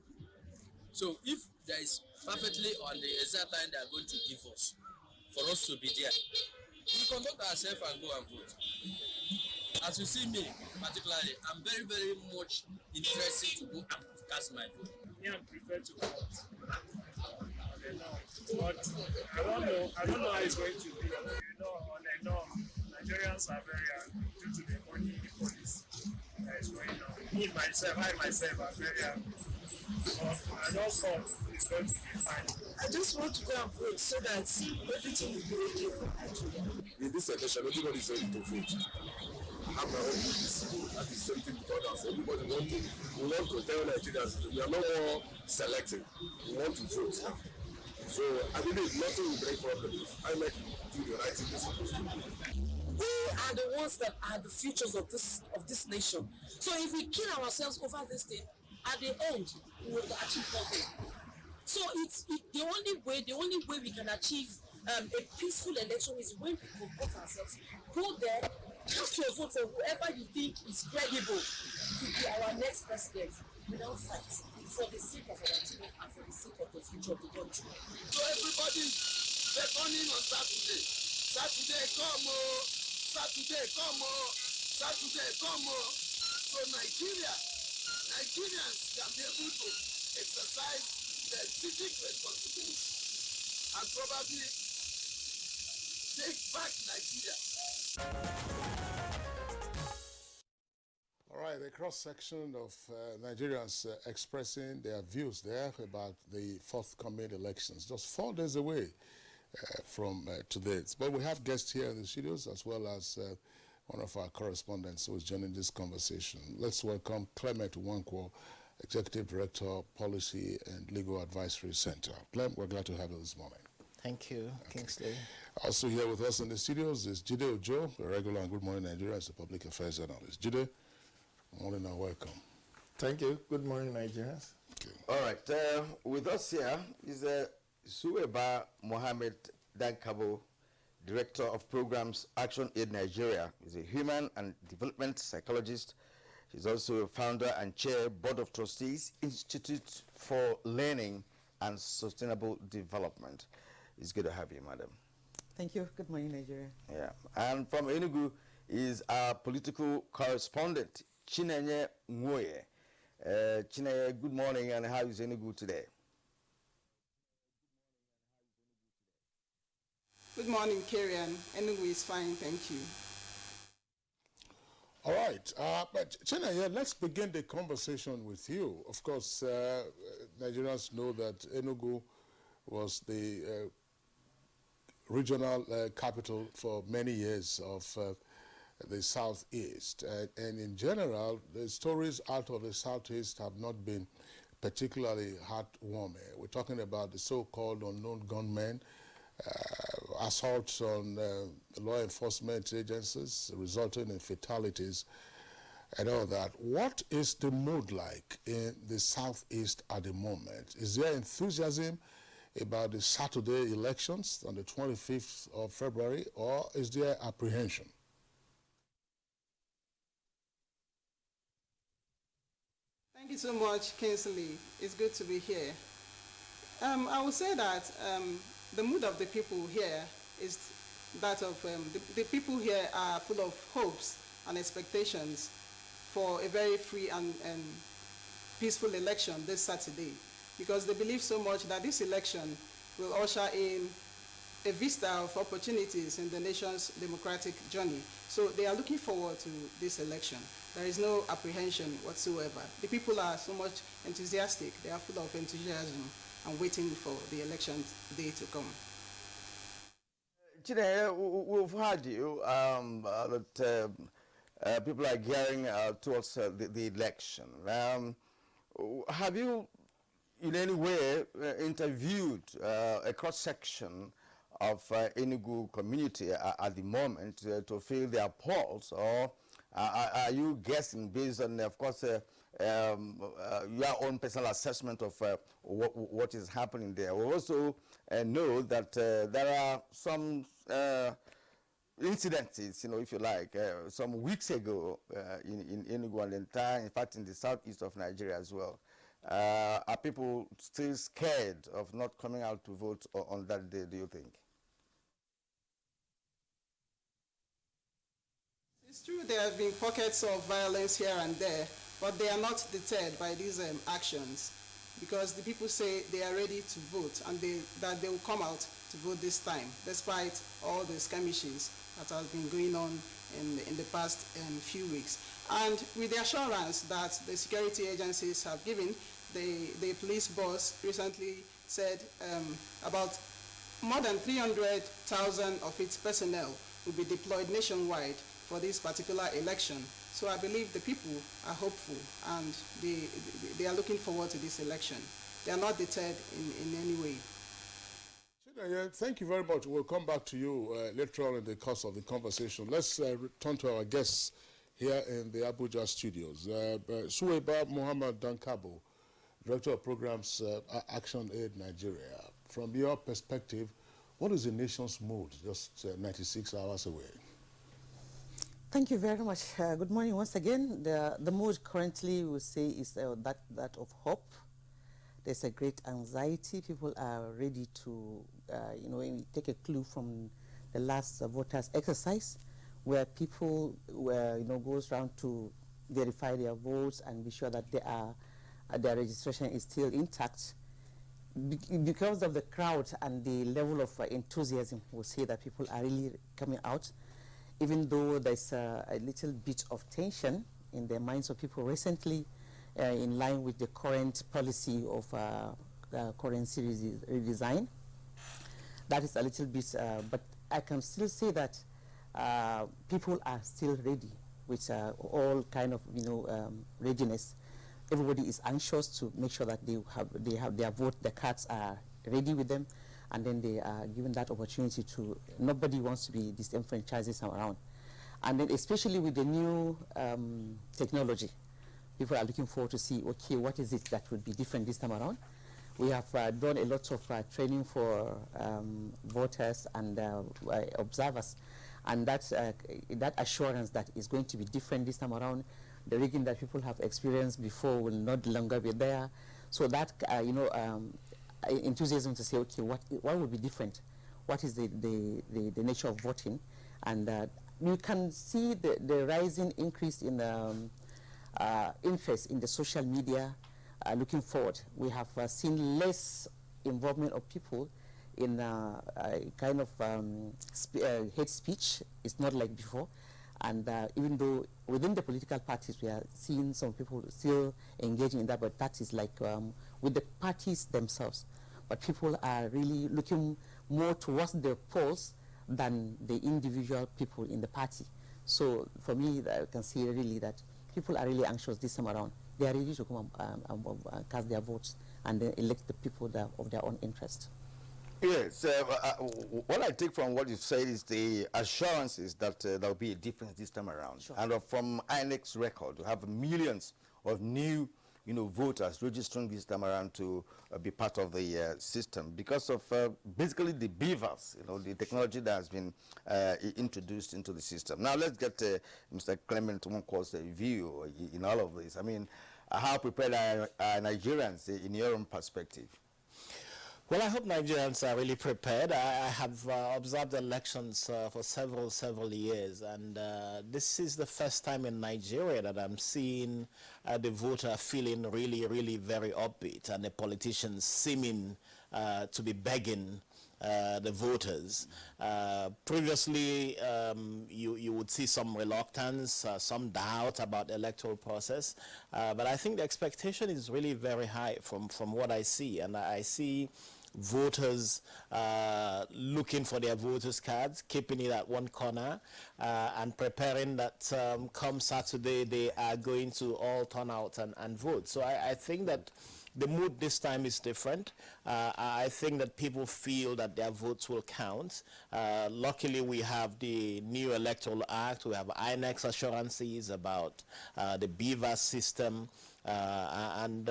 Speaker 20: So if there is perfectly on the exact time they are going to give us, for us to be there, we conduct ourselves and go and vote. As you see me, particularly, I'm very, very much interested to go and cast my vote.
Speaker 6: Yeah, I'm prepared to vote. But I don't know how it's going to be. You know, on and on, Nigerians are very angry due to the money policy that is going on. I myself are very angry. But I just hope it's going to be fine.
Speaker 10: I just want to go and vote so that everything will be okay for Nigeria.
Speaker 11: In this election, everybody is ready to vote. I have my own PVC, and the same thing with others. Everybody we want to tell Nigerians we are no more selective. We want to vote now. So I believe nothing will bring problems. I like to do the right thing they're supposed to do.
Speaker 10: We are the ones that are the futures of this nation. So if we kill ourselves over this thing, at the end, we will achieve nothing. So the only way we can achieve a peaceful election is when we comport ourselves. Go there, cast your vote for whoever you think is credible to be our next president without fight, for the sake of our children and for the sake of the future of the country.
Speaker 20: So everybody reckoning on Saturday. Saturday come on. Saturday come on. Saturday come on. So Nigerians can be able to exercise their civic responsibility and probably take back Nigeria.
Speaker 2: All right, a cross-section of Nigerians expressing their views there about the forthcoming elections, just 4 days away from today. But we have guests here in the studios, as well as one of our correspondents who is joining this conversation. Let's welcome Clement Wankwo, Executive Director, Policy and Legal Advisory Center. Clem, we're glad to have you this morning.
Speaker 8: Thank you, Kingsley.
Speaker 2: Also here with us in the studios is Jide Ojo, a regular on Good Morning Nigeria as a public affairs analyst. Jide, morning and welcome.
Speaker 21: Thank you. Good morning, Nigerians.
Speaker 2: Okay.
Speaker 1: All right, with us here is Suweba Mohammed Dankabo, Director of Programs Action Aid Nigeria. He's a human and development psychologist. He's also founder and chair, Board of Trustees, Institute for Learning and Sustainable Development. It's good to have you, madam.
Speaker 5: Thank you. Good morning, Nigeria.
Speaker 1: Yeah. And from Enugu is our political correspondent, Chinenye Nwoye. Chinenye, good morning, and how is Enugu today?
Speaker 22: Good morning, Karian. Enugu is fine, thank you.
Speaker 2: All right, but Chinenye, let's begin the conversation with you. Of course, Nigerians know that Enugu was the regional capital for many years of the Southeast. And in general, the stories out of the Southeast have not been particularly heartwarming. We're talking about the so-called unknown gunmen, assaults on law enforcement agencies resulting in fatalities and all that. What is the mood like in the Southeast at the moment? Is there enthusiasm about the Saturday elections on the 25th of February, or is there apprehension?
Speaker 22: Thank you so much, Kingsley. It's good to be here. I would say that the mood of the people here is that of the people here are full of hopes and expectations for a very free and peaceful election this Saturday, because they believe so much that this election will usher in a vista of opportunities in the nation's democratic journey. So they are looking forward to this election. There is no apprehension whatsoever. The people are so much enthusiastic. They are full of enthusiasm and waiting for the election day to come.
Speaker 1: Chide, we've heard you that people are gearing towards the election. Have you in any way interviewed a cross-section of Enugu community at the moment to feel their pulse, or are you guessing based on, of course, your own personal assessment of what is happening there? We also know that there are some incidences, if you like, some weeks ago in Enugu and in fact in the southeast of Nigeria as well. Are people still scared of not coming out to vote on that day, do you think?
Speaker 22: It's true there have been pockets of violence here and there, but they are not deterred by these actions, because the people say they are ready to vote and that they will come out to vote this time, despite all the skirmishes that have been going on in the past few weeks. And with the assurance that the security agencies have given, the police boss recently said about more than 300,000 of its personnel will be deployed nationwide for this particular election. So I believe the people are hopeful and they are looking forward to this election. They are not deterred in any way.
Speaker 2: Thank you very much. We'll come back to you later on in the course of the conversation. Let's return to our guests here in the Abuja studios. Suwaiba Muhammad Dankabo, Director of Programs, Action Aid Nigeria. From your perspective, what is the nation's mood just 96 hours away?
Speaker 5: Thank you very much. Good morning once again. The mood currently, we say, is that of hope. There's a great anxiety. People are ready to, take a clue from the last voters exercise, where people goes around to verify their votes and be sure that their registration is still intact. Because of the crowd and the level of enthusiasm, we'll say that people are really coming out, even though there's a little bit of tension in the minds of people recently, in line with the current policy of currency redesign. That is a little bit, but I can still say that people are still ready with all kind of readiness. Everybody is anxious to make sure that they have their vote, the cards are ready with them, and then they are given that opportunity to. Nobody wants to be disenfranchised around, and then especially with the new technology, people are looking forward to see, okay, what is it that would be different this time around? We have done a lot of training for voters and observers, and that assurance that is going to be different this time around. The rigging that people have experienced before will not longer be there. So that enthusiasm to say, okay, what would be different? What is the nature of voting? And you can see the rising increase in interest in the social media looking forward. We have seen less involvement of people in kind of hate speech. It's not like before. And even though within the political parties we are seeing some people still engaging in that, but that is like with the parties themselves. But people are really looking more towards the polls than the individual people in the party. So for me, I can see really that people are really anxious this time around. They are ready to come and cast their votes and then elect the people of their own interest.
Speaker 1: Yes, what I take from what you said is the assurances that there will be a difference this time around. Sure. And from INEC's record, we have millions of new voters registering this time around to be part of the system because of basically the beavers, the technology that has been introduced into the system. Now let's get Mr. Clement Nwanko's view in all of this. I mean, how prepared are Nigerians in your own perspective?
Speaker 8: Well, I hope Nigerians are really prepared. I have observed elections for several years, and this is the first time in Nigeria that I'm seeing the voter feeling really very upbeat, and the politicians seeming to be begging the voters. Previously, you would see some reluctance, some doubt about the electoral process, but I think the expectation is really very high from what I see, and I see voters looking for their voters cards, keeping it at one corner, and preparing that come Saturday they are going to all turn out and vote. So I think that the mood this time is different. I think that people feel that their votes will count. Luckily, we have the new Electoral Act. We have INEC's assurances about the BVAS system. And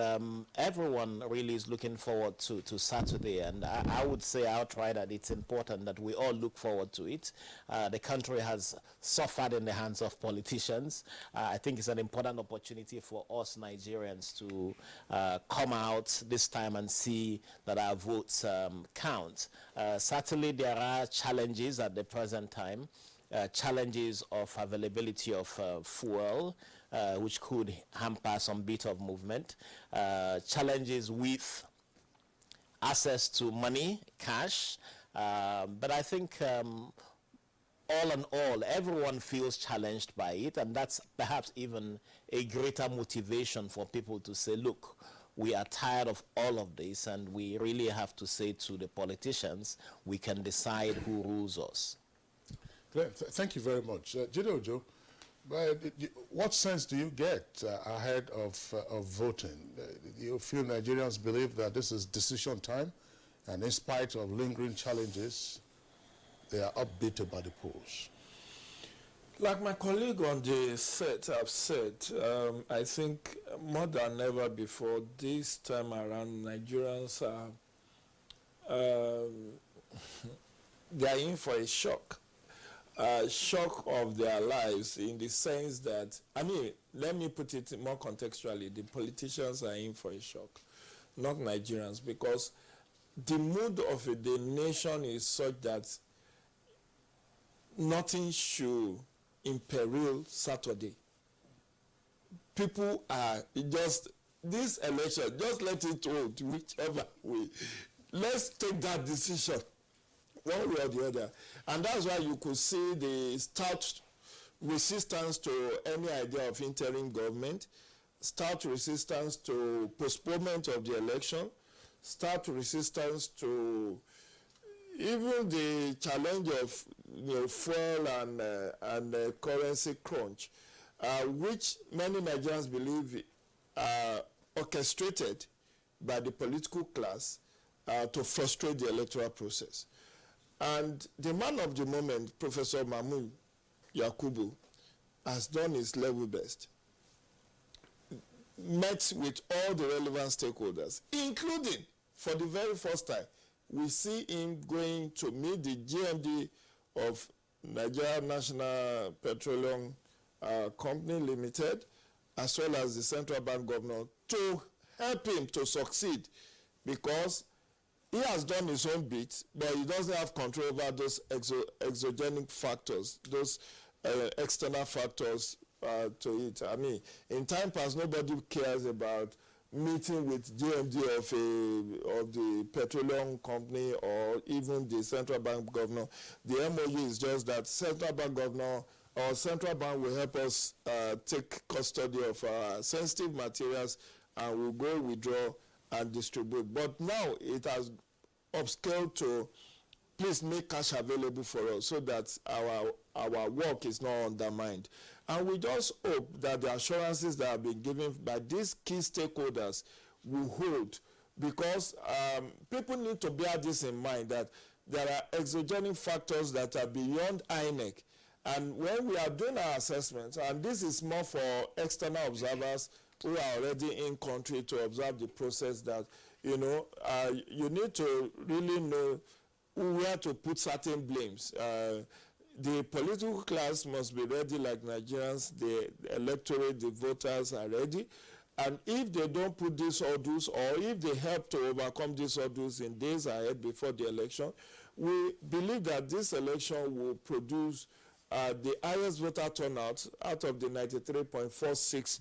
Speaker 8: everyone really is looking forward to Saturday, and I would say outright that it's important that we all look forward to it. The country has suffered in the hands of politicians. I think it's an important opportunity for us Nigerians to come out this time and see that our votes count. Certainly there are challenges at the present time, challenges of availability of fuel, which could hamper some bit of movement, challenges with access to money, cash, but I think all in all, everyone feels challenged by it, and that's perhaps even a greater motivation for people to say, look, we are tired of all of this, and we really have to say to the politicians, we can decide who rules us.
Speaker 2: Thank you very much. Jidojo, what sense do you get ahead of voting? Do you feel Nigerians believe that this is decision time, and in spite of lingering challenges, they are upbeat about the polls?
Speaker 3: Like my colleague on the set have said, I think more than ever before, this time around, Nigerians are they are in for a shock. Shock of their lives, in the sense that, I mean, let me put it more contextually, the politicians are in for a shock, not Nigerians, because the mood of the nation is such that nothing should imperil Saturday. People are just, this election, just let it hold whichever way. Let's take that decision, one way or the other. And that's why you could see the stout resistance to any idea of interim government, stout resistance to postponement of the election, stout resistance to even the challenge of fuel and currency crunch, which many Nigerians believe are orchestrated by the political class to frustrate the electoral process. And the man of the moment, Professor Mahmoud Yakubu, has done his level best, met with all the relevant stakeholders, including, for the very first time, we see him going to meet the GMD of Nigeria National Petroleum Company Limited, as well as the central bank governor, to help him to succeed, because he has done his own bit, but he doesn't have control over those exogenic factors, those external factors to it. I mean, in time past, nobody cares about meeting with GMD of the petroleum company or even the central bank governor. The MOU is just that central bank governor or central bank will help us take custody of sensitive materials, and we'll go withdraw and distribute. But now it has upscaled to please make cash available for us so that our work is not undermined. And we just hope that the assurances that have been given by these key stakeholders will hold, because people need to bear this in mind, that there are exogenic factors that are beyond INEC. And when we are doing our assessments, and this is more for external observers who are already in country to observe the process, that, you know, you need to really know where to put certain blames. The political class must be ready like Nigerians, the electorate, the voters are ready. And if they don't put these hurdles, or if they help to overcome these hurdles in days ahead before the election, we believe that this election will produce the highest voter turnout out of the 93.46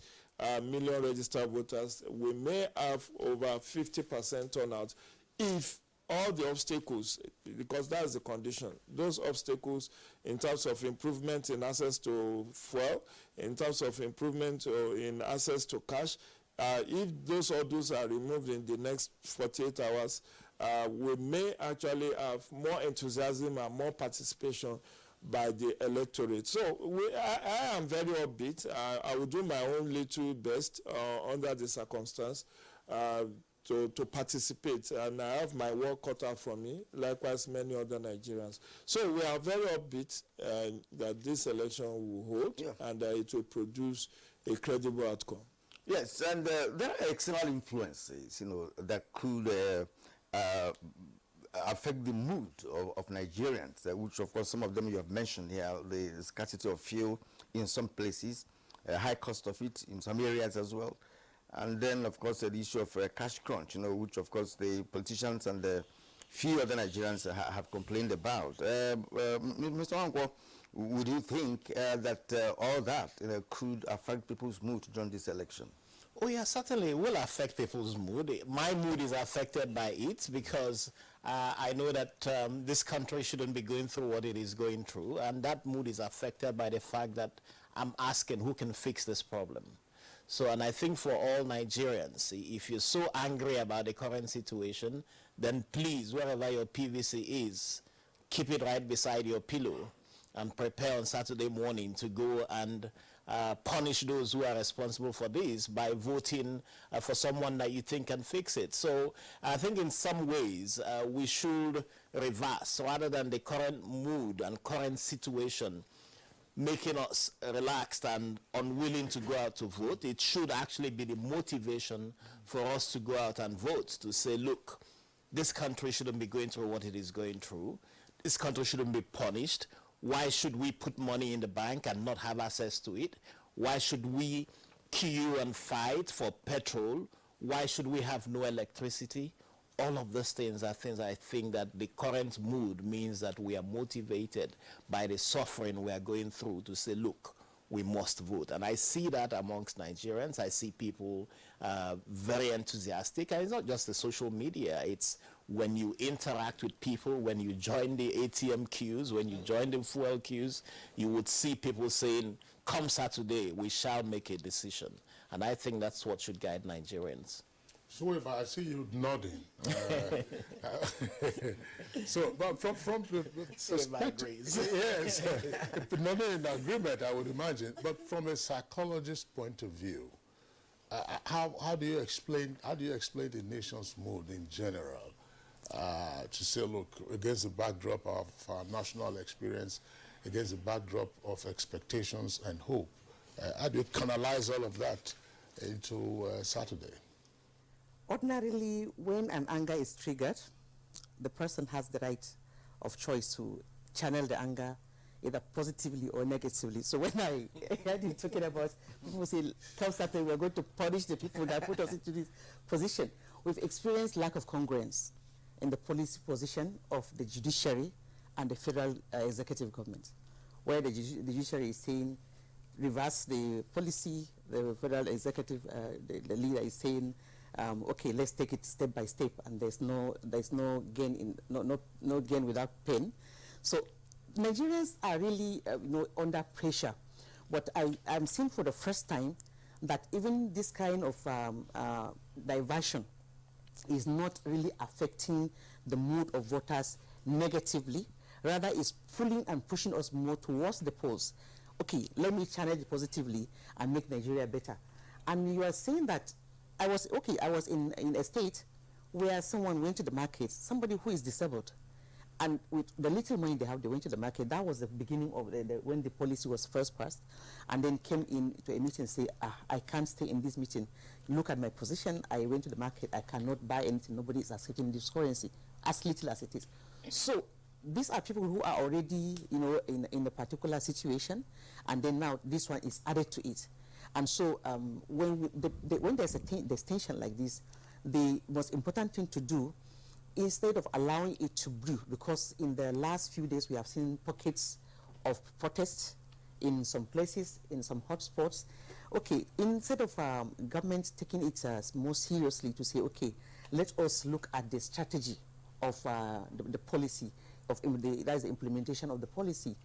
Speaker 3: million registered voters. We may have over 50% turnout if all the obstacles, because that's the condition, those obstacles in terms of improvement in access to fuel, in terms of improvement in access to cash, if those hurdles are removed in the next 48 hours, we may actually have more enthusiasm and more participation by the electorate. So I am very upbeat. I will do my own little best under the circumstance to participate, and I have my work cut out for me, likewise many other Nigerians. So we are very upbeat that this election will hold, and it will produce a credible outcome.
Speaker 1: Yes, and there are external influences, you know, that could affect the mood of Nigerians, which of course some of them you have mentioned here, the scarcity of fuel in some places, high cost of it in some areas as well. And then, of course, the issue of cash crunch, you know, which, of course, the politicians and the few other Nigerians have complained about. Mr. Wanko, would you think that all that, you know, could affect people's mood during this election?
Speaker 8: Oh, yeah, certainly it will affect people's mood. My mood is affected by it because I know that this country shouldn't be going through what it is going through, and that mood is affected by the fact that I'm asking who can fix this problem. So, and I think for all Nigerians, if you're so angry about the current situation, then please, wherever your PVC is, keep it right beside your pillow and prepare on Saturday morning to go and punish those who are responsible for this by voting for someone that you think can fix it. So I think in some ways we should reverse, rather than the current mood and current situation making us relaxed and unwilling to go out to vote. It should actually be the motivation for us to go out and vote, to say, look, this country shouldn't be going through what it is going through. This country shouldn't be punished. Why should we put money in the bank and not have access to it? Why should we queue and fight for petrol? Why should we have no electricity? All of those things are things I think that the current mood means that we are motivated by the suffering we are going through to say, look, we must vote. And I see that amongst Nigerians. I see people very enthusiastic. And it's not just the social media. It's when you interact with people, when you join the ATM queues, when you join the fuel queues, you would see people saying, come Saturday, we shall make a decision. And I think that's what should guide Nigerians.
Speaker 2: So if I see you nodding, so but from the perspective, yes, nodding in agreement, I would imagine. But from a psychologist's point of view, how do you explain the nation's mood in general? To say, look, against the backdrop of our national experience, against the backdrop of expectations and hope, how do you canalize all of that into Saturday?
Speaker 5: Ordinarily, when an anger is triggered, the person has the right of choice to channel the anger either positively or negatively. So when I heard you talking about people say, come Saturday, we're going to punish the people that put us into this position, we've experienced lack of congruence. in the policy position of the judiciary and the federal executive government, where the judiciary is saying reverse the policy, the federal executive, the leader is saying, okay, let's take it step by step, and there's no gain in no gain without pain. So Nigerians are really under pressure, but I'm seeing for the first time that even this kind of diversion is not really affecting the mood of voters negatively. Rather, it's pulling and pushing us more towards the polls. Okay, let me channel it positively and make Nigeria better. And you are saying that I was in a state where someone went to the market, somebody who is disabled, and with the little money they have, they went to the market. That was the beginning of when the policy was first passed, and then came in to a meeting and say, I can't stay in this meeting. Look at my position. I went to the market. I cannot buy anything. Nobody is accepting this currency, as little as it is. So these are people who are already, in a particular situation, and then now this one is added to it. And so when there's tension like this, the most important thing to do, instead of allowing it to brew, because in the last few days we have seen pockets of protests in some places, in some hotspots. Okay, instead of government taking it more seriously to say, okay, let us look at the strategy of the policy, that is the implementation of the policy.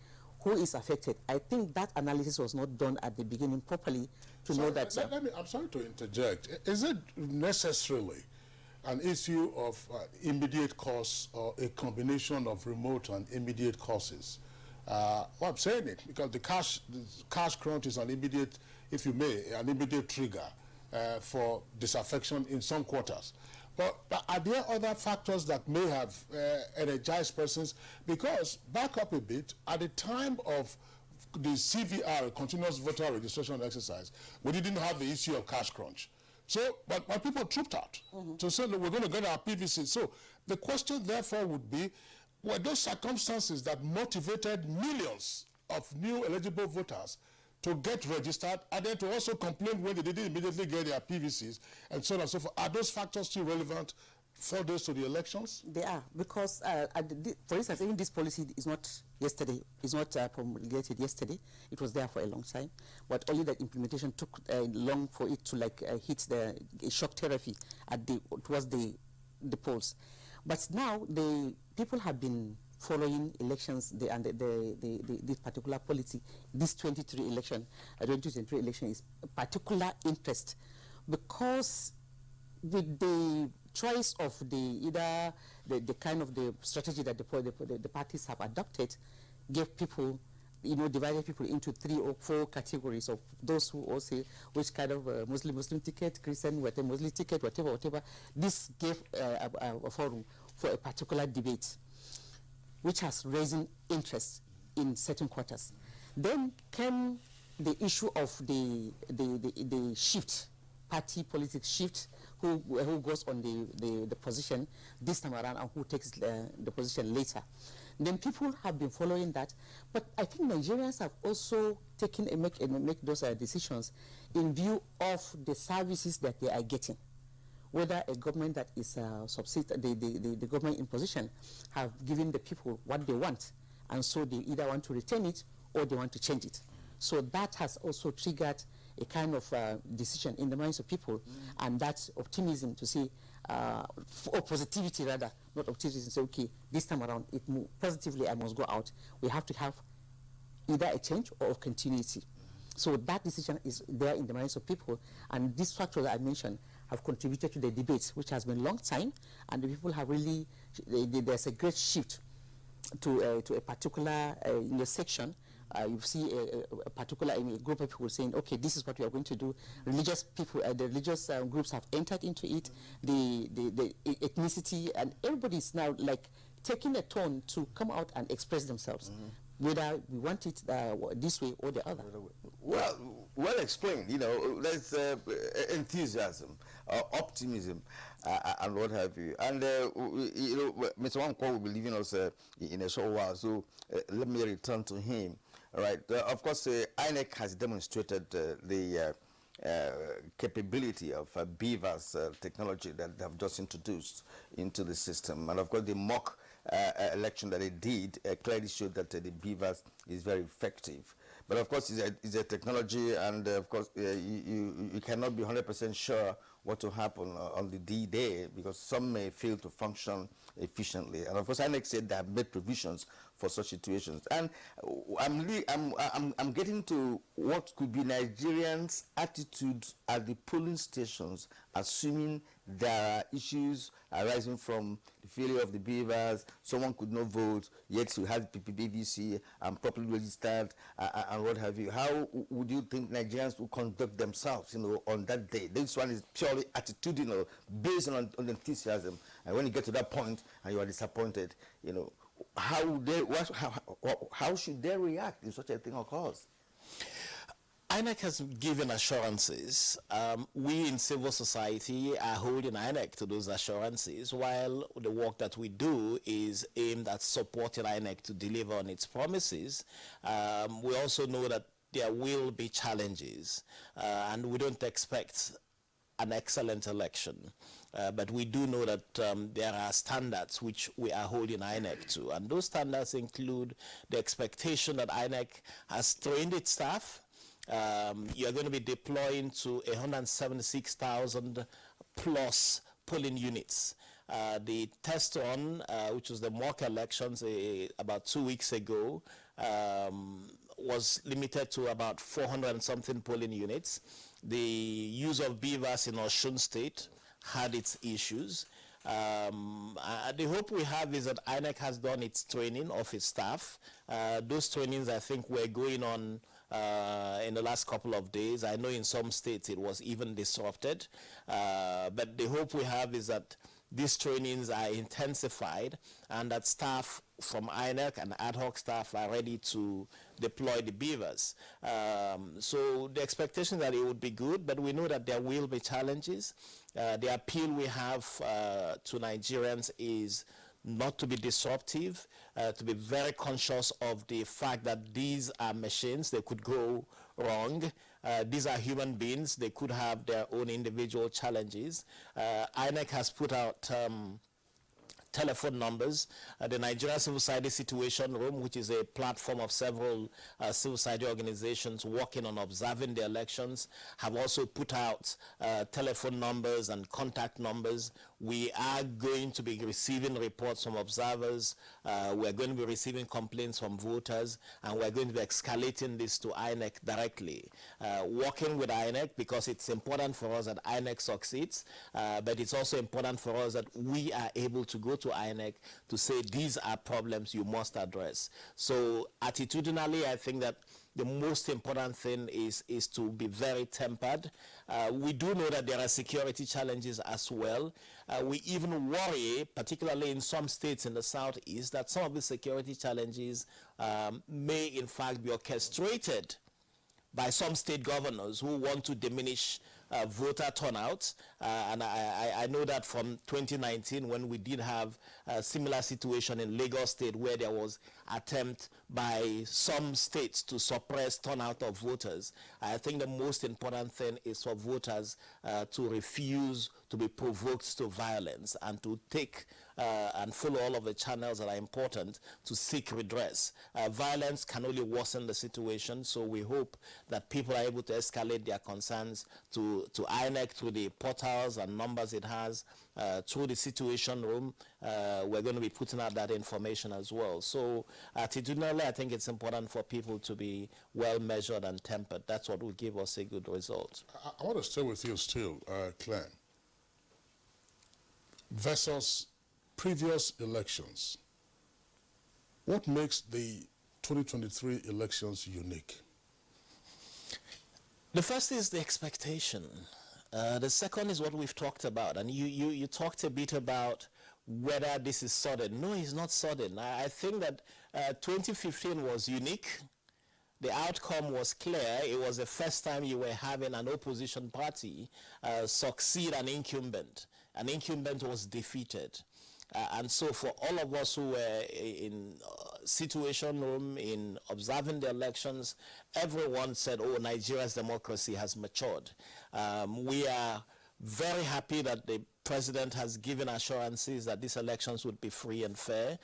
Speaker 5: Who is affected? I think that analysis was not done at the beginning properly to know that.
Speaker 2: I'm sorry to interject. Is it necessarily an issue of immediate cause or a combination of remote and immediate causes? Well, I'm saying it because the cash crunch is an immediate, if you may, an immediate trigger for disaffection in some quarters. But are there other factors that may have energized persons? Because, back up a bit, at the time of the CVR, Continuous Voter Registration Exercise, we didn't have the issue of cash crunch. So, but people trooped out to say, look, we're going to get our PVC. So the question, therefore, would be, were those circumstances that motivated millions of new eligible voters to get registered, and then to also complain when they didn't immediately get their PVCs, and so on and so forth? Are those factors still relevant 4 days to the elections?
Speaker 5: They are, because, for instance, even this policy is not yesterday, is not promulgated yesterday. It was there for a long time, but only the implementation took long for it to hit the shock therapy towards the polls. But now the people have been following elections, this particular policy. This 2023 election is particular interest, because with the choice of the kind of the strategy that the parties have adopted, gave people, divided people into 3 or 4 categories of those who all say which kind of Muslim ticket, Christian, whatever, Muslim ticket, whatever. This gave a forum for a particular debate, which has raising interest in certain quarters. Then came the issue of the shift, party politics shift, who goes on the position this time around and who takes the position later. Then people have been following that, but I think Nigerians have also taken and make those decisions in view of the services that they are getting. Whether a government that is the government in position have given the people what they want, and so they either want to retain it or they want to change it. So that has also triggered a kind of decision in the minds of people, and that optimism to say, or positivity rather, not optimism, say, okay, this time around, it positively, I must go out. We have to have either a change or a continuity. So that decision is there in the minds of people, and these factors that I mentioned have contributed to the debate, which has been a long time, and the people have really, there's a great shift to a particular section. You see a particular group of people saying, okay, this is what we are going to do. Religious people, the religious groups have entered into it, the ethnicity, and everybody's now taking a turn to come out and express themselves, whether we want it this way or the other.
Speaker 1: Well explained, there's enthusiasm, optimism, and what have you. And, Mr. Wankwo will be leaving us in a short while, so let me return to him. All right. Of course, INEC has demonstrated the capability of beavers technology that they have just introduced into the system. And of course, the mock election that they did clearly showed that the beavers is very effective. But of course, it's a technology, and of course, you cannot be 100% sure what will happen on the D-Day, because some may fail to function efficiently. And of course, INEC said they have made provisions for such situations. And I'm getting to what could be Nigerians' attitude at the polling stations, assuming there are issues arising from the failure of the beavers. Someone could not vote, yet you have PPBVC and properly registered and what have you. How would you think Nigerians will conduct themselves, on that day? This one is purely attitudinal, based on enthusiasm. And when you get to that point and you are disappointed, how should they react if such a thing occurs?
Speaker 4: INEC has given assurances. We in civil society are holding INEC to those assurances, while the work that we do is aimed at supporting INEC to deliver on its promises. We also know that there will be challenges, and we don't expect an excellent election. But we do know that there are standards which we are holding INEC to, and those standards include the expectation that INEC has trained its staff. You're going to be deploying to 176,000 plus polling units. The test run, which was the mock elections about 2 weeks ago, was limited to about 400 and something polling units. The use of beavers in Osun State had its issues. The hope we have is that INEC has done its training of its staff. Those trainings, I think, were going on in the last couple of days. I know in some states it was even disrupted. But the hope we have is that these trainings are intensified and that staff from INEC and ad hoc staff are ready to deploy the beavers. So the expectation that it would be good, but we know that there will be challenges. The appeal we have to Nigerians is not to be disruptive, to be very conscious of the fact that these are machines, they could go wrong. These are human beings, they could have their own individual challenges. INEC has put out telephone numbers. The Nigerian Civil Society Situation Room, which is a platform of several civil society organizations working on observing the elections, have also put out telephone numbers and contact numbers. We are going to be receiving reports from observers. We're going to be receiving complaints from voters, and we're going to be escalating this to INEC directly. Working with INEC, because it's important for us that INEC succeeds, but it's also important for us that we are able to go to INEC to say these are problems you must address. So attitudinally, I think that the most important thing is to be very tempered. We do know that there are security challenges as well. We even worry, particularly in some states in the southeast, that some of the security challenges may in fact be orchestrated by some state governors who want to diminish voter turnout. And I know that from 2019, when we did have a similar situation in Lagos State, where there was attempt by some states to suppress turnout of voters. I think the most important thing is for voters to refuse to be provoked to violence and to take and follow all of the channels that are important to seek redress. Violence can only worsen the situation, so we hope that people are able to escalate their concerns to INEC through the portals and numbers it has, through the situation room. We're going to be putting out that information as well. So attitudinally, I think it's important for people to be well measured and tempered. That's what will give us a good result.
Speaker 2: I want to stay with you still, Clem. Versus previous elections, what makes the 2023 elections unique?
Speaker 4: The first is the expectation. The second is what we've talked about, and you talked a bit about whether this is sudden. No, it's not sudden. I think that 2015 was unique. The outcome was clear. It was the first time you were having an opposition party succeed an incumbent. An incumbent was defeated. And so for all of us who were in situation room, in observing the elections, everyone said, oh, Nigeria's democracy has matured. We are very happy that the president has given assurances that these elections would be free and fair.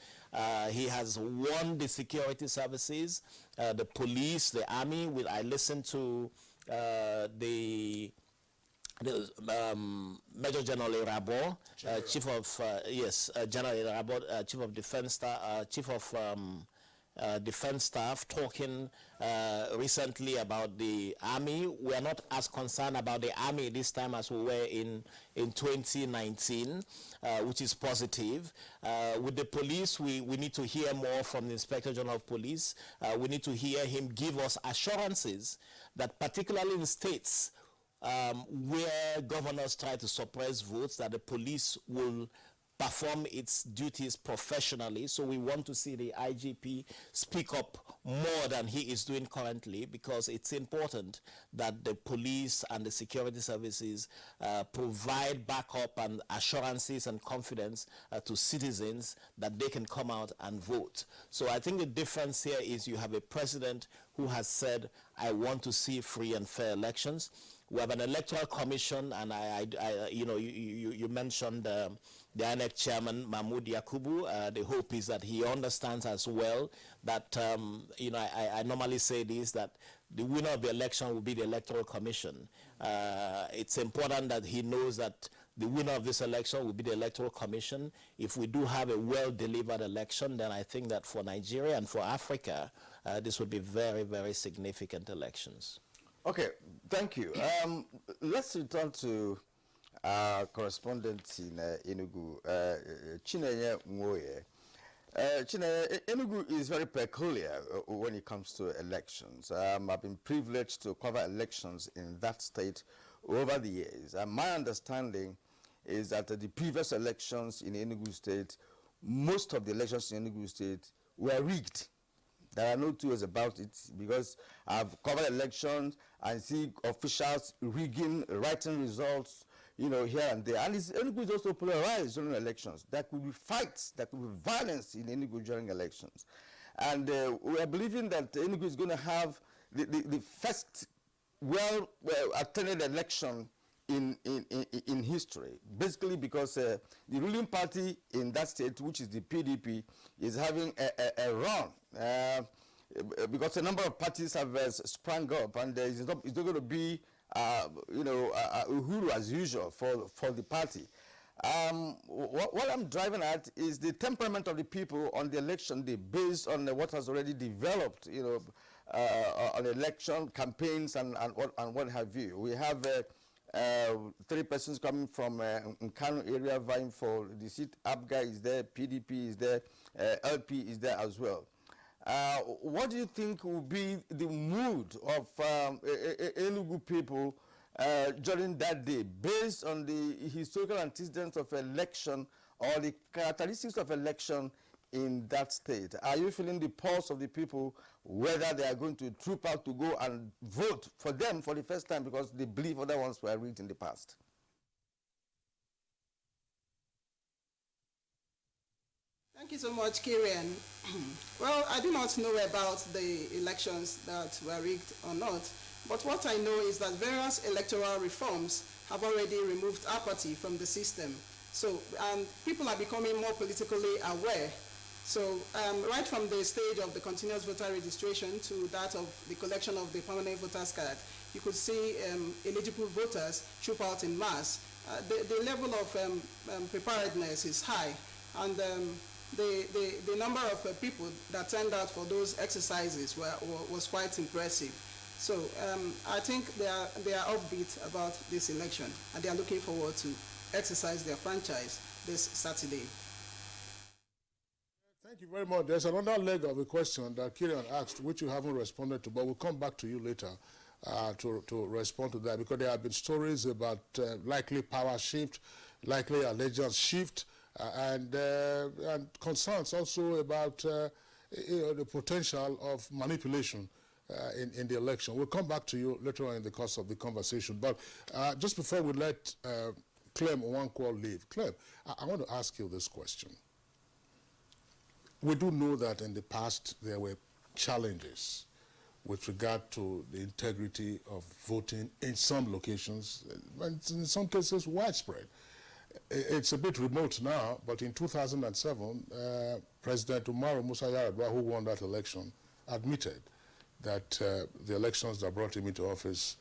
Speaker 4: He has warned the security services, the police, the army. I listened to Major General Irabo, Chief of General Irabo, Chief of Defense Staff, Chief of Defense Staff, talking recently about the army. We are not as concerned about the army this time as we were in 2019, which is positive. With the police, we need to hear more from the Inspector General of Police. We need to hear him give us assurances that particularly in states where governors try to suppress votes, that the police will perform its duties professionally. So we want to see the IGP speak up more than he is doing currently, because it's important that the police and the security services provide backup and assurances and confidence to citizens that they can come out and vote. So I think the difference here is you have a president who has said, I want to see free and fair elections. We have an electoral commission, and you mentioned the INEC chairman, Mahmoud Yakubu. The hope is that he understands as well that, I normally say this, that the winner of the election will be the electoral commission. It's important that he knows that the winner of this election will be the electoral commission. If we do have a well-delivered election, then I think that for Nigeria and for Africa, this would be very, very significant elections.
Speaker 1: Okay, thank you. Let's return to our correspondent in Enugu, Chinenye Nwoye. Chinenye, Enugu is very peculiar when it comes to elections. I've been privileged to cover elections in that state over the years. My understanding is that the previous elections in Enugu state, most of the elections in Enugu state were rigged. There are no two ways about it, because I've covered elections and see officials rigging, writing results, here and there. And Enugu is also polarized during elections. There could be fights, there could be violence in Enugu during elections. And we are believing that Enugu is going to have the first well-attended election in history, basically because the ruling party in that state, which is the PDP, is having a run because a number of parties have sprung up, and it's not going to be Uhuru as usual for the party. What I'm driving at is the temperament of the people on the election day, based on what has already developed, on election campaigns and what have you. We have 3 persons coming from Nkanu area vying for the seat. Abga is there, PDP is there, LP is there as well. What do you think will be the mood of Enugu people during that day, based on the historical antecedents of election or the characteristics of election in that state? Are you feeling the pulse of the people, whether they are going to troop out to go and vote for them for the first time because they believe other ones were rigged in the past?
Speaker 22: Thank you so much, Kirian. Well, I do not know about the elections that were rigged or not, but what I know is that various electoral reforms have already removed apathy from the system. So people are becoming more politically aware. So right from the stage of the continuous voter registration to that of the collection of the permanent voters card, you could see eligible voters troop out in mass. The level of preparedness is high, and the number of people that turned out for those exercises was quite impressive. So I think they are upbeat about this election, and they are looking forward to exercise their franchise this Saturday.
Speaker 2: Thank you very much. There's another leg of a question that Kirian asked, which you haven't responded to, but we'll come back to you later to respond to that, because there have been stories about likely power shift, likely allegiance shift, and concerns also about the potential of manipulation in the election. We'll come back to you later on in the course of the conversation. But just before we let Clem Nwankwo leave, Clem, I want to ask you this question. We do know that in the past there were challenges with regard to the integrity of voting in some locations, and in some cases widespread. It's a bit remote now, but in 2007, President Umaru Musa Yar'Adua, who won that election, admitted that the elections that brought him into office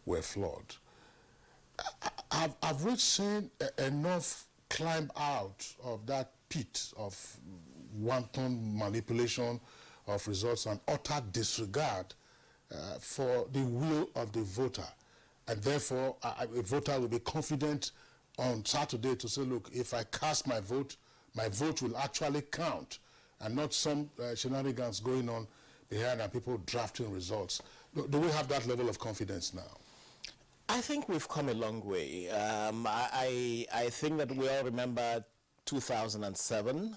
Speaker 2: were flawed. Have we seen enough climb out of that pit of wanton manipulation of results and utter disregard for the will of the voter? And therefore, a voter will be confident on Saturday to say, look, if I cast my vote will actually count, and not some shenanigans going on behind and people drafting results. Do we have that level of confidence now?
Speaker 4: I think we've come a long way. I think that we all remember 2007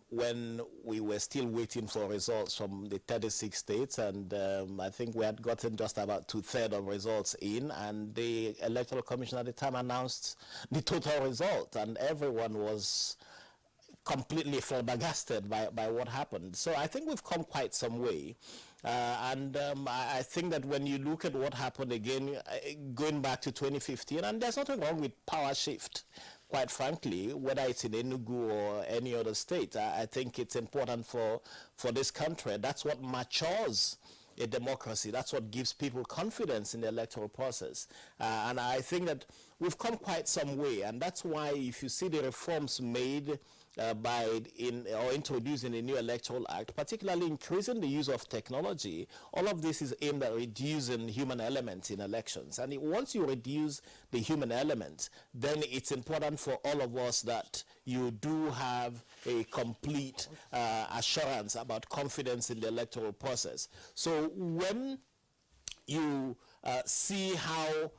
Speaker 4: when we were still waiting for results from the 36 states, and I think we had gotten just about 2/3 of results in, and the Electoral Commission at the time announced the total result, and everyone was completely flabbergasted by what happened. So I think we've come quite some way. I think that when you look at what happened again, going back to 2015, and there's nothing wrong with power shift, quite frankly, whether it's in Enugu or any other state. I think it's important for this country. That's what matures a democracy. That's what gives people confidence in the electoral process. And I think that we've come quite some way, and that's why if you see the reforms made introduced in the new Electoral Act, particularly increasing the use of technology, all of this is aimed at reducing human elements in elections. And once you reduce the human element, then it's important for all of us that you do have a complete assurance about confidence in the electoral process. So when you see how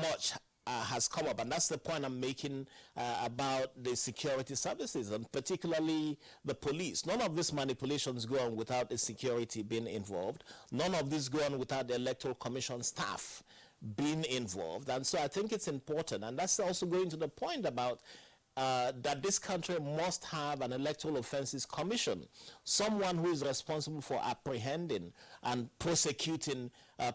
Speaker 4: much has come up, and that's the point I'm making about the security services, and particularly the police. None of these manipulations go on without the security being involved. None of this go on without the Electoral Commission staff being involved. And so I think it's important, and that's also going to the point about that this country must have an Electoral Offences Commission, someone who is responsible for apprehending and prosecuting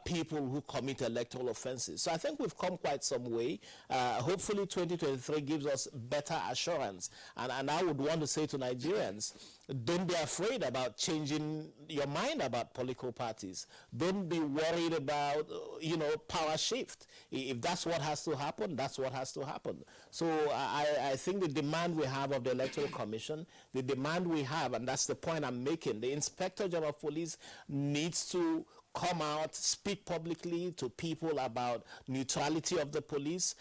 Speaker 4: people who commit electoral offences. So I think we've come quite some way. Hopefully 2023 gives us better assurance. And I would want to say to Nigerians, don't be afraid about changing your mind about political parties. Don't be worried about, power shift. If that's what has to happen, that's what has to happen. So I think the demand we have of the Electoral Commission, the demand we have, and that's the point I'm making, the Inspector General of Police needs to come out, speak publicly to people about neutrality of the police,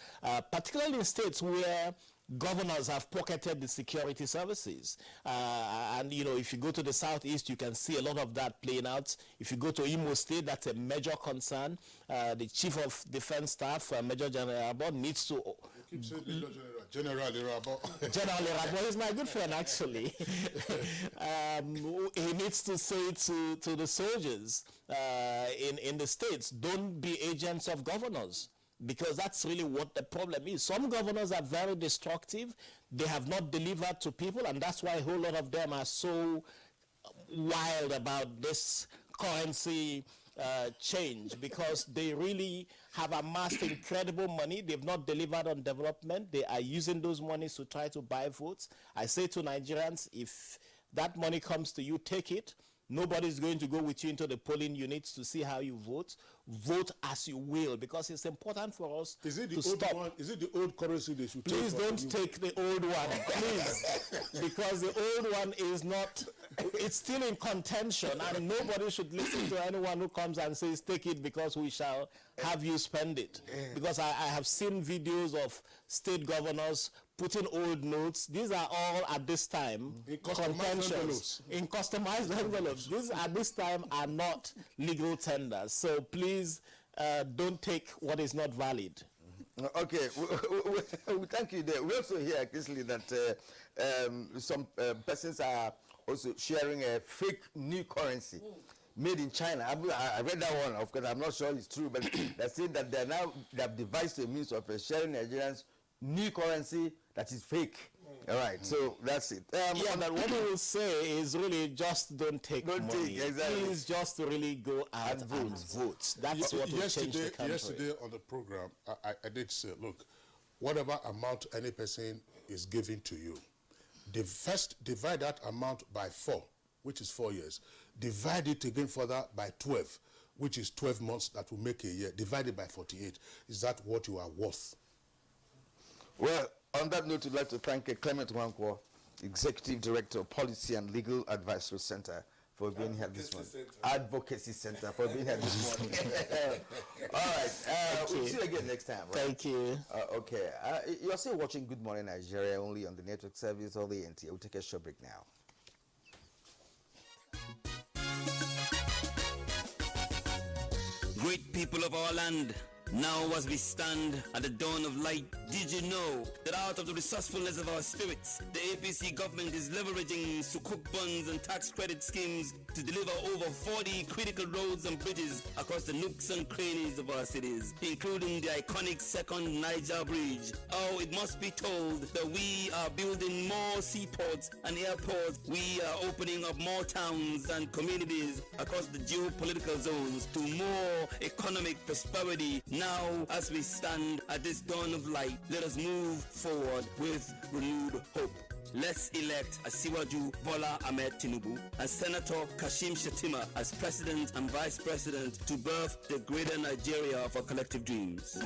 Speaker 4: particularly in states where governors have pocketed the security services. And, if you go to the southeast, you can see a lot of that playing out. If you go to Imo State, that's a major concern. The Chief of Defense Staff, Major General Irabo, needs to...
Speaker 2: You keep saying Major General Irabo.
Speaker 4: General Irabo is my good friend, actually. He needs to say to the soldiers in the states, don't be agents of governors. Because that's really what the problem is. Some governors are very destructive. They have not delivered to people, and that's why a whole lot of them are so wild about this currency change, because they really have amassed incredible money. They've not delivered on development. They are using those monies to try to buy votes. I say to Nigerians, if that money comes to you, take it. Nobody's going to go with you into the polling units to see how you vote. Vote as you will, because it's important for us to stop.
Speaker 2: Is it the old currency they should
Speaker 4: take? Please don't take the old one, please, because the old one is not, it's still in contention, and nobody should listen to anyone who comes and says, take it because we shall have you spend it. Because I have seen videos of state governors putting old notes. These are all at this time contentions in customized envelopes. These at this time are not legal tenders. So please don't take what is not valid.
Speaker 1: Okay, we thank you there. We also hear, Chrisley, that some persons are also sharing a fake new currency made in China. I read that one. Of course, I'm not sure it's true, but they're saying that they have devised a means of sharing Nigerians new currency that is fake. All right, so that's it.
Speaker 4: Yeah, but what we will say is really just don't take money.
Speaker 1: Exactly.
Speaker 4: Please just really go out and vote. That's what will change the country.
Speaker 2: Yesterday on the program, I did say, look, whatever amount any person is giving to you, first divide that amount by 4, which is 4 years. Divide it again further by 12, which is 12 months that will make a year. Divide it by 48. Is that what you are worth?
Speaker 1: Well, on that note, we'd like to thank Clement Wankwo, Executive Director of Policy and Legal Advisory Center, for being here this morning. Advocacy Center for being here this morning. All right. We'll see you again next time. Right?
Speaker 4: Thank you.
Speaker 1: Okay. You're still watching Good Morning Nigeria only on the network service or the NTA. We'll take a short break now.
Speaker 12: Great people of our land, now as we stand at the dawn of light, did you know that out of the resourcefulness of our spirits, the APC government is leveraging sukuk bonds and tax credit schemes to deliver over 40 critical roads and bridges across the nooks and crannies of our cities, including the iconic second Niger Bridge. Oh, it must be told that we are building more seaports and airports. We are opening up more towns and communities across the geopolitical zones to more economic prosperity. Now, as we stand at this dawn of light, let us move forward with renewed hope. Let's elect Asiwaju Bola Ahmed Tinubu and Senator Kashim Shettima as President and Vice President to birth the greater Nigeria of our collective dreams.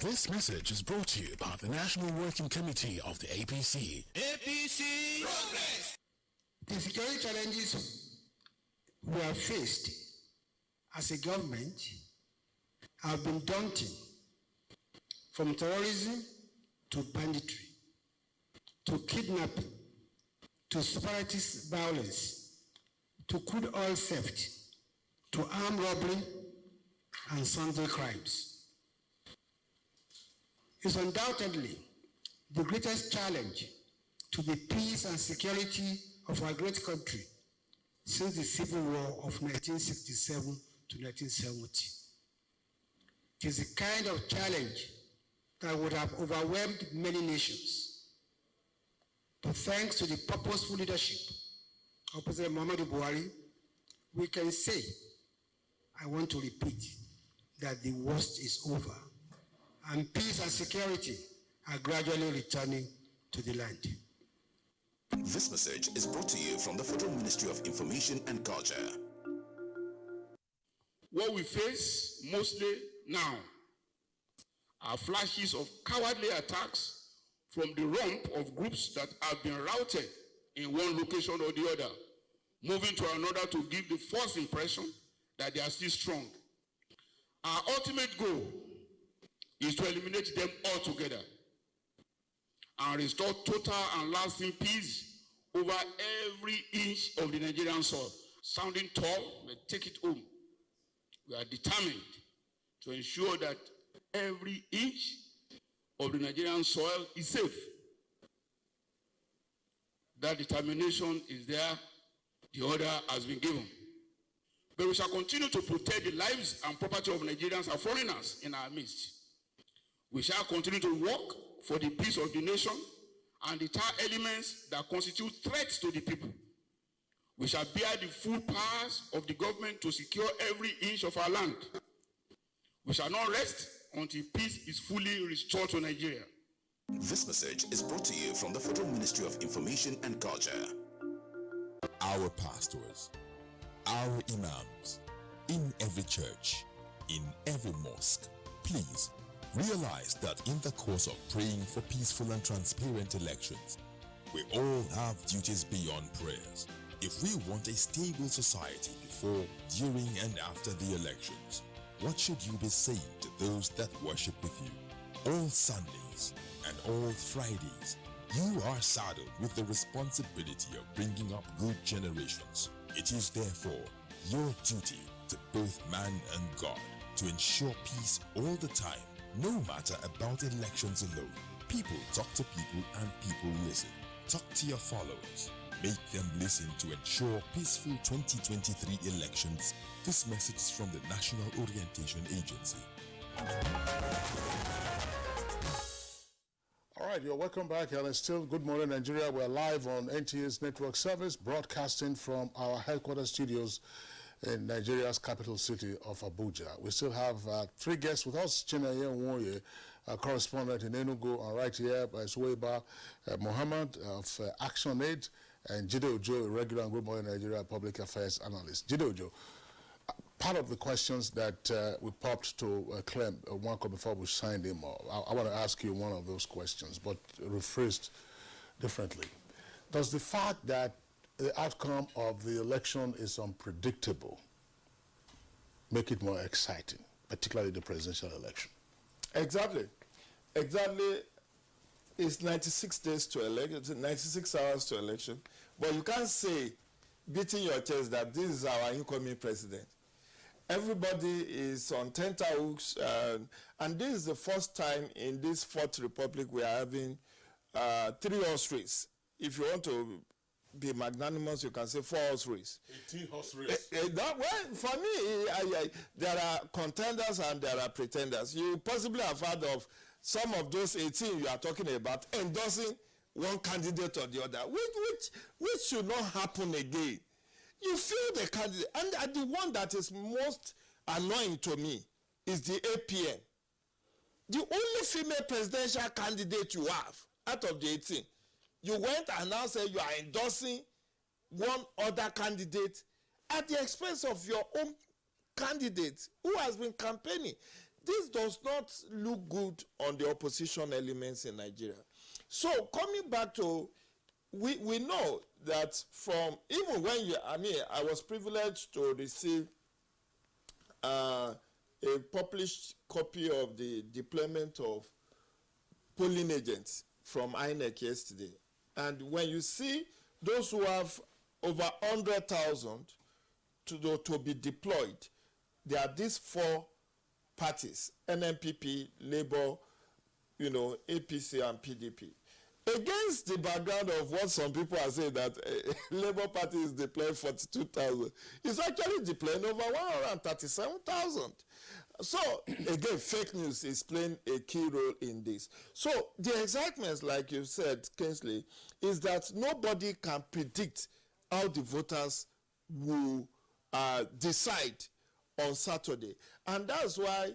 Speaker 9: This message is brought to you by the National Working Committee of the APC.
Speaker 12: APC Progress!
Speaker 7: The security challenges we have faced as a government have been daunting, from terrorism to banditry, to kidnapping, to separatist violence, to crude oil theft, to armed robbery and sundry crimes. It's undoubtedly the greatest challenge to the peace and security of our great country since the Civil War of 1967 to 1970. It is a kind of challenge that would have overwhelmed many nations. But thanks to the purposeful leadership of President Muhammadu Buhari, we can say, I want to repeat, that the worst is over, and peace and security are gradually returning to the land.
Speaker 9: This message is brought to you from the Federal Ministry of Information and Culture.
Speaker 13: What we face mostly now are flashes of cowardly attacks from the rump of groups that have been routed in one location or the other, moving to another to give the false impression that they are still strong. Our ultimate goal is to eliminate them altogether and restore total and lasting peace over every inch of the Nigerian soil. Sounding tall, but take it home. We are determined to ensure that every inch of the Nigerian soil is safe. That determination is there. The order has been given. But we shall continue to protect the lives and property of Nigerians and foreigners in our midst. We shall continue to work for the peace of the nation and deter elements that constitute threats to the people. We shall bear the full powers of the government to secure every inch of our land. We shall not rest until peace is fully restored to Nigeria.
Speaker 9: This message is brought to you from the Federal Ministry of Information and Culture.
Speaker 14: Our pastors, our imams, in every church, in every mosque, please realize that in the course of praying for peaceful and transparent elections, we all have duties beyond prayers. If we want a stable society before, during, and after the elections, what should you be saying to those that worship with you? All Sundays and all Fridays, you are saddled with the responsibility of bringing up good generations. It is therefore your duty to both man and God to ensure peace all the time, no matter about elections alone. People talk to people and people listen. Talk to your followers. Make them listen to ensure peaceful 2023 elections. This message is from the National Orientation Agency.
Speaker 2: right, you're welcome back, and it's still Good Morning Nigeria. We're live on NTA's network service, broadcasting from our headquarters studios in Nigeria's capital city of Abuja. We still have 3 guests with us. Chineye Nwoye, correspondent in Enugu, and right here by Suwaiba Mohammed of Action Aid, and Jide Ojo, a regular Good Morning Nigeria public affairs analyst. Jide Ojo, part of the questions that we popped to Clem Wanko before we signed him, I want to ask you one of those questions, but rephrased differently. Does the fact that the outcome of the election is unpredictable make it more exciting, particularly the presidential election?
Speaker 3: Exactly. Exactly. It's 96 days to elect, it's 96 hours to election, but you can't say, beating your chest, that this is our incoming president. Everybody is on tenterhooks, and this is the first time in this Fourth Republic we are having 3-horse race. If you want to be magnanimous, you can say 4-horse race.
Speaker 2: 18-horse race.
Speaker 3: Well, for me, there are contenders and there are pretenders. You possibly have heard of some of those 18 you are talking about endorsing one candidate or the other, which should not happen again. You feel the candidate, and the one that is most annoying to me is the APN. The only female presidential candidate you have out of the 18, you went and now say you are endorsing one other candidate at the expense of your own candidate who has been campaigning. This does not look good on the opposition elements in Nigeria. So coming back to, we know that from, even when I was privileged to receive a published copy of the deployment of polling agents from INEC yesterday. And when you see those who have over 100,000 to be deployed, there are these 4 parties, NNPP, Labour, APC and PDP. Against the background of what some people are saying, that Labour Party is deploying 42,000, it's actually deploying over 137,000. So, again, fake news is playing a key role in this. So, the excitement, like you said, Kingsley, is that nobody can predict how the voters will decide on Saturday. And that's why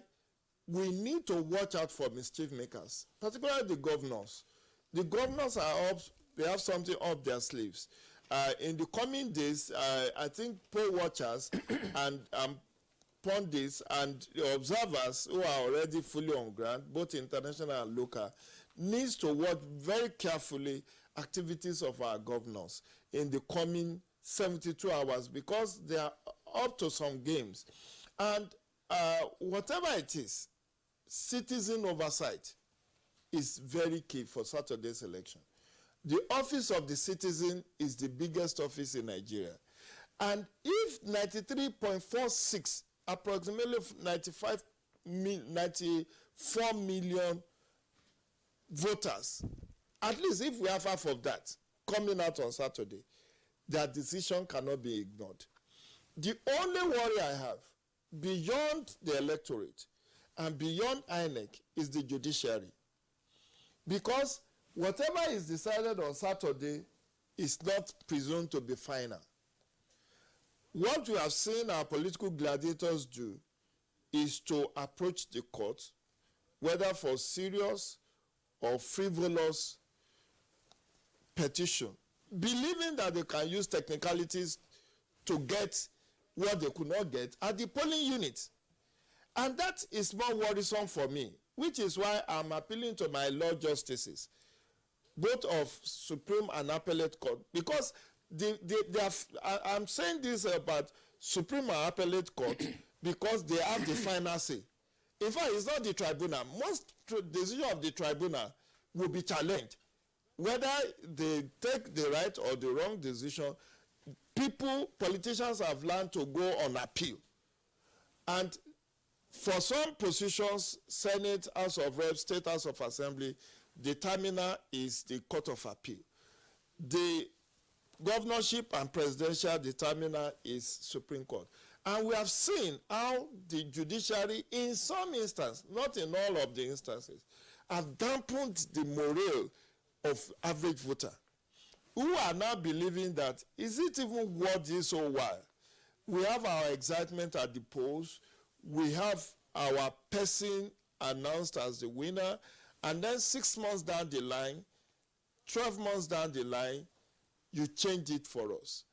Speaker 3: we need to watch out for mischief makers, particularly the governors. The governors are up, they have something up their sleeves. In the coming days, I think poll watchers and pundits and observers who are already fully on ground, both international and local, needs to watch very carefully activities of our governors in the coming 72 hours, because they are up to some games. And whatever it is, citizen oversight is very key for Saturday's election. The office of the citizen is the biggest office in Nigeria. And if 93.46, approximately 94 million voters, at least if we have half of that coming out on Saturday, their decision cannot be ignored. The only worry I have, beyond the electorate and beyond INEC, is the judiciary. Because whatever is decided on Saturday is not presumed to be final. What we have seen our political gladiators do is to approach the court, whether for serious or frivolous petition, believing that they can use technicalities to get what they could not get at the polling unit. And that is more worrisome for me, which is why I'm appealing to my law justices, both of Supreme and Appellate Court, because I'm saying this about Supreme and Appellate Court because they have the final say. In fact, it's not the tribunal. Most decision of the tribunal will be challenged. Whether they take the right or the wrong decision, politicians have learned to go on appeal. And for some positions, Senate, House of Reps, State House of Assembly, the terminal is the Court of Appeal. The governorship and presidential, the terminal is Supreme Court. And we have seen how the judiciary, in some instances, not in all of the instances, have dampened the morale of average voter, who are now believing that, is it even worth this whole while? We have our excitement at the polls, we have our person announced as the winner, and then 6 months down the line, 12 months down the line, you change it for us.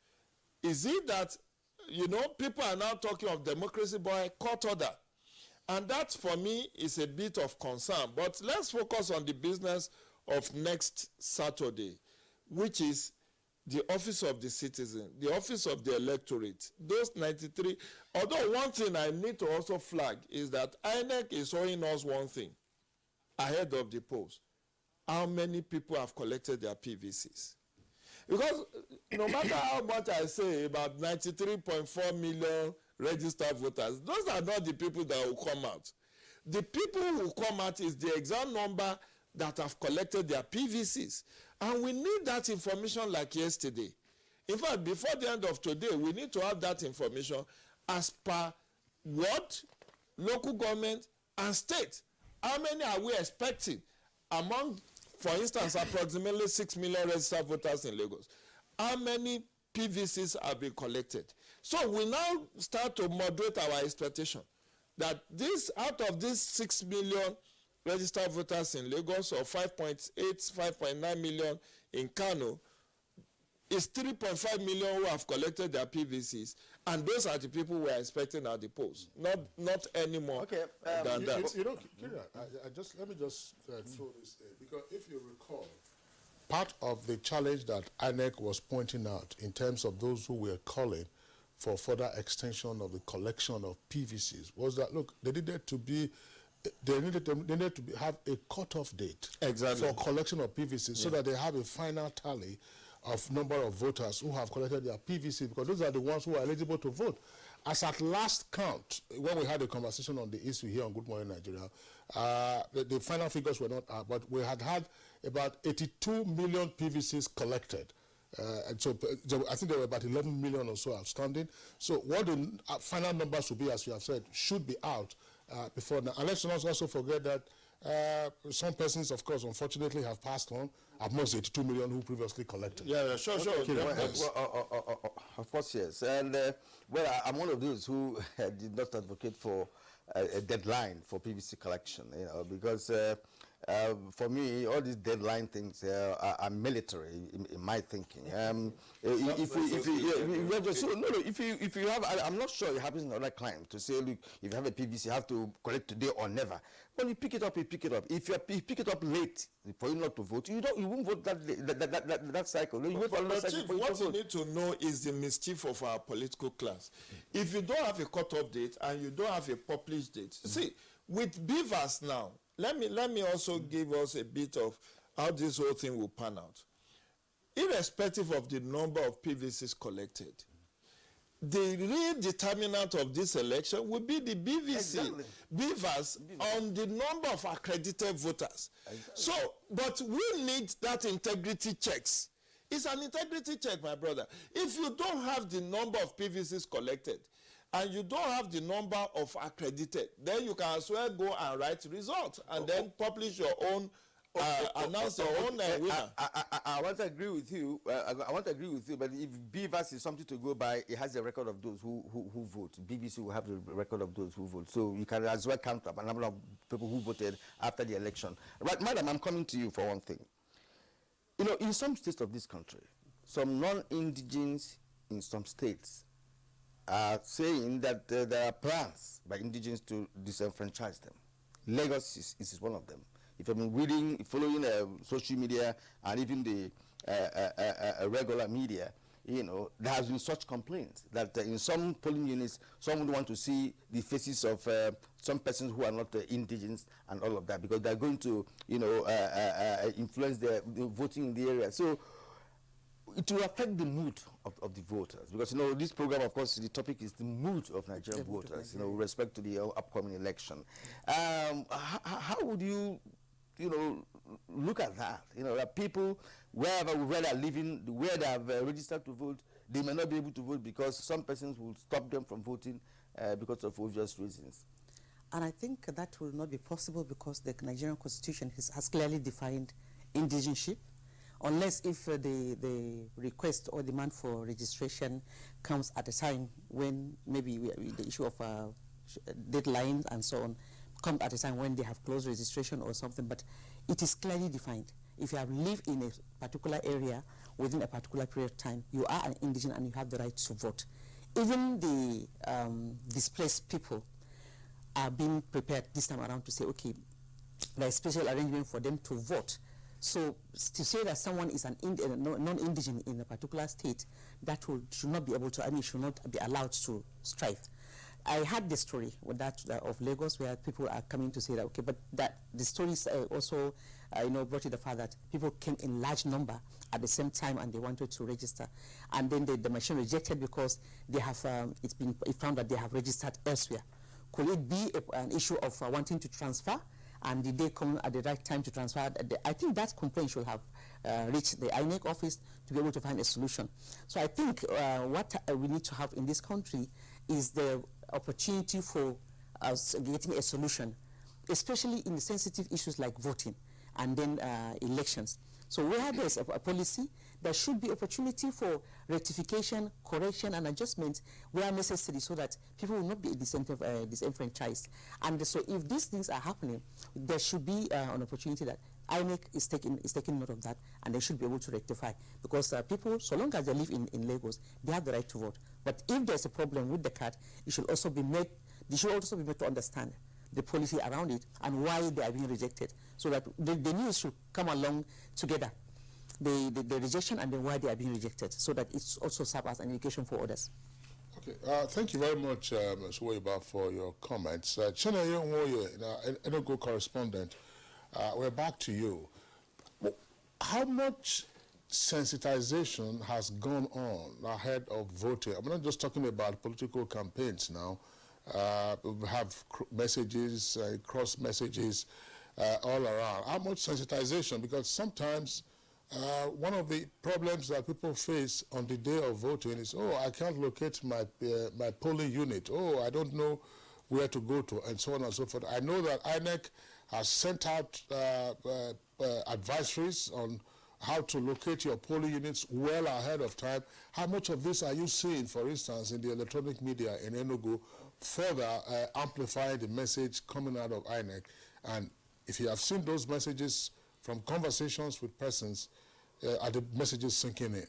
Speaker 3: Is it that, you know, people are now talking of democracy by court order? And that, for me, is a bit of concern. But let's focus on the business of next Saturday, which is the office of the citizen, the office of the electorate, those 93. Although one thing I need to also flag is that INEC is showing us one thing ahead of the polls. How many people have collected their PVCs? Because no matter how much I say about 93.4 million registered voters, those are not the people that will come out. The people who will come out is the exact number that have collected their PVCs. And we need that information like yesterday. In fact, before the end of today, we need to have that information as per what local government and state. How many are we expecting among, for instance, approximately 6 million registered voters in Lagos? How many PVCs have been collected? So we now start to moderate our expectation that this, out of these 6 million registered voters in Lagos, or 5.8, 5.9 million in Kano, is 3.5 million who have collected their PVCs, and those are the people we are expecting at the polls, not any more than that.
Speaker 2: You know, Kira, let me just throw this in, because if you recall, part of the challenge that INEC was pointing out in terms of those who were calling for further extension of the collection of PVCs was that, look, they needed to have a cutoff date for collection of PVCs, so that they have a final tally of number of voters who have collected their PVC, because those are the ones who are eligible to vote. As at last count, when we had a conversation on the issue here on Good Morning Nigeria, the final figures were not out, but we had about 82 million PVCs collected. And so I think there were about 11 million or so outstanding. So what the final numbers will be, as you have said, should be out before now. And let's not also forget that some persons, of course, unfortunately have passed on, at most 82 million who previously collected.
Speaker 3: Yeah, sure.
Speaker 1: Of course, yes. And, well, I'm one of those who did not advocate for a deadline for PVC collection, you know, because for me, all these deadline things are military in my thinking. If you have, I'm not sure it happens in other clients to say, look, if you have a PVC, you have to collect today or never. When you pick it up, you pick it up. If you pick it up late for you not to vote, you won't vote that cycle. You wait for another cycle.
Speaker 3: What you need to know is the mischief of our political class. If you don't have a cut-off date and you don't have a published date, see, with beavers now, let me also give us a bit of how this whole thing will pan out. Irrespective of the number of PVCs collected, the real determinant of this election will be the beavers on the number of accredited voters. So, but we need that integrity checks. It's an integrity check, my brother. If you don't have the number of PVCs collected, and you don't have the number of accredited, then you can as well go and write results and then publish your own, announce your own winner.
Speaker 1: I want to agree with you. I want to agree with you, but if BVAS is something to go by, it has a record of those who vote. BBC will have the record of those who vote. So you can as well count up a number of people who voted after the election. Right, madam, I'm coming to you for one thing. You know, in some states of this country, some non-indigens in some states are saying that there are plans by indigens to disenfranchise them. Lagos is one of them. If I've been reading, following social media and even the regular media, you know, there has been such complaints that in some polling units, some would want to see the faces of some persons who are not indigens and all of that, because they're going to, you know, influence the voting in the area. So it will affect the mood of the voters, because, you know, this program, of course, the topic is the mood of Nigerian voters, you know, with respect to the upcoming election. How would you, you know, look at that? You know, that people, where they are living, where they have registered to vote, they may not be able to vote because some persons will stop them from voting because of obvious reasons.
Speaker 5: And I think that will not be possible because the Nigerian Constitution has clearly defined indigenship, unless if the request or demand for registration comes at a time when maybe the issue of deadlines and so on come at a time when they have closed registration or something, but it is clearly defined. If you have lived in a particular area within a particular period of time, you are an indigent and you have the right to vote. Even the displaced people are being prepared this time around to say, okay, there is special arrangement for them to vote. So to say that someone is an non-indigent in a particular state, that should not be able to, should not be allowed to strive. I had the story with that of Lagos, where people are coming to say that, okay, but that the stories also, brought to the fact that people came in large number at the same time and they wanted to register, and then the machine rejected because they have it found that they have registered elsewhere. Could it be an issue of wanting to transfer, and did they come at the right time to transfer? I think that complaint should have reached the INEC office to be able to find a solution. So I think what we need to have in this country is the opportunity for us getting a solution, especially in the sensitive issues like voting and then elections. So where there's a policy, there should be opportunity for rectification, correction, and adjustment where necessary, so that people will not be disenfranchised. And so if these things are happening, there should be an opportunity that INEC is taking note of that, and they should be able to rectify. Because people, so long as they live in Lagos, they have the right to vote. But if there's a problem with the card, it should also be made, they should also be made to understand the policy around it and why they are being rejected, so that the news should come along together, the rejection and then why they are being rejected, so that it's also serves as an indication for others.
Speaker 2: Okay, thank you very much, Ms. Weiba, for your comments. Chineye Nwoye, Enugu correspondent, we're back to you. How much sensitization has gone on ahead of voting? I'm not just talking about political campaigns now. We have messages, cross messages all around. How much sensitization? Because sometimes one of the problems that people face on the day of voting is, oh, I can't locate my polling unit. Oh, I don't know where to go to, and so on and so forth. I know that INEC has sent out advisories on how to locate your polling units well ahead of time. How much of this are you seeing, for instance, in the electronic media in Enugu, further amplifying the message coming out of INEC? And if you have seen those messages from conversations with persons, are the messages sinking in?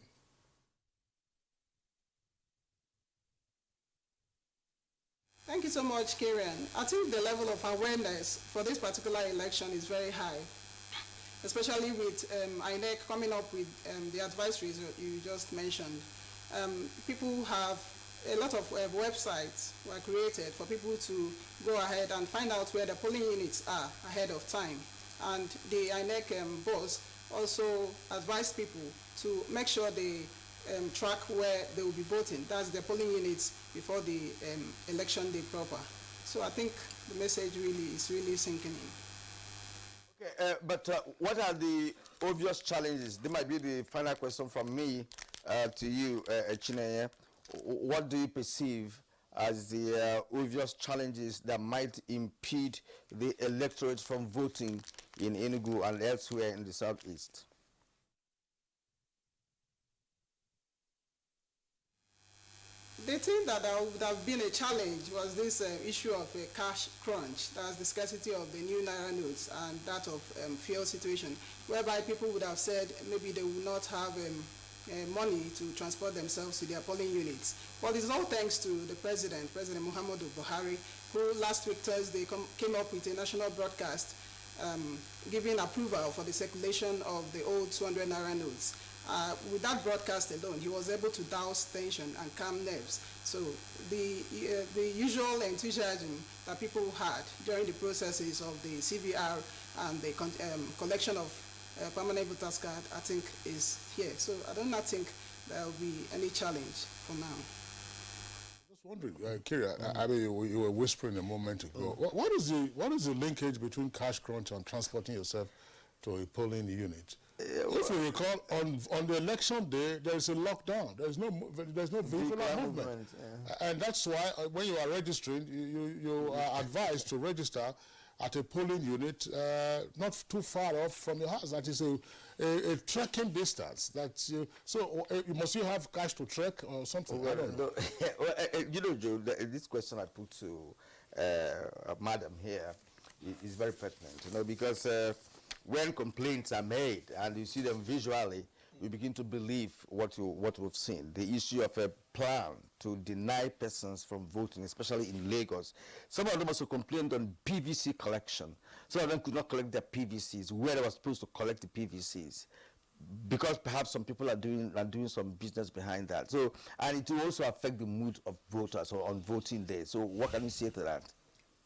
Speaker 22: Thank you so much, Kieran. I think the level of awareness for this particular election is very high, especially with INEC coming up with the advisories you just mentioned. People have a lot of websites were created for people to go ahead and find out where the polling units are ahead of time. And the INEC boss also advised people to make sure they track where they will be voting. That's the polling units before the election day proper. So I think the message is really sinking in.
Speaker 1: Okay, but what are the obvious challenges? This might be the final question from me to you, Chineye. What do you perceive as the obvious challenges that might impede the electorate from voting in Enugu and elsewhere in the southeast?
Speaker 22: The thing that would have been a challenge was this issue of a cash crunch. That's the scarcity of the new Naira notes and that of fuel situation, whereby people would have said maybe they would not have money to transport themselves to their polling units. Well, it's all thanks to the President Muhammadu Buhari, who last week Thursday came up with a national broadcast giving approval for the circulation of the old 200 Naira notes. With that broadcast alone, he was able to douse tension and calm nerves. So the usual enthusiasm that people had during the processes of the CVR and the collection of permanent voters card, I think, is here. So I do not think there will be any challenge for now.
Speaker 2: Just wondering, Kira, I mean, you were whispering a moment ago. What is the linkage between cash crunch and transporting yourself to a polling unit. If you recall, on the election day, there is a lockdown. There's no vehicular movement. And that's why when you are registering, you are advised to register at a polling unit not too far off from your house. That is a trekking distance. Must you have cash to trek or something?
Speaker 1: Well,
Speaker 2: I don't know.
Speaker 1: You know, Joe, this question I put to Madam here is very pertinent, you know, because when complaints are made and you see them visually, you begin to believe what we've seen. The issue of a plan to deny persons from voting, especially in Lagos. Some of them also complained on PVC collection. Some of them could not collect their PVCs where they were supposed to collect the PVCs, because perhaps some people are doing some business behind that. So, and it will also affect the mood of voters on voting day. So, what can you say to that?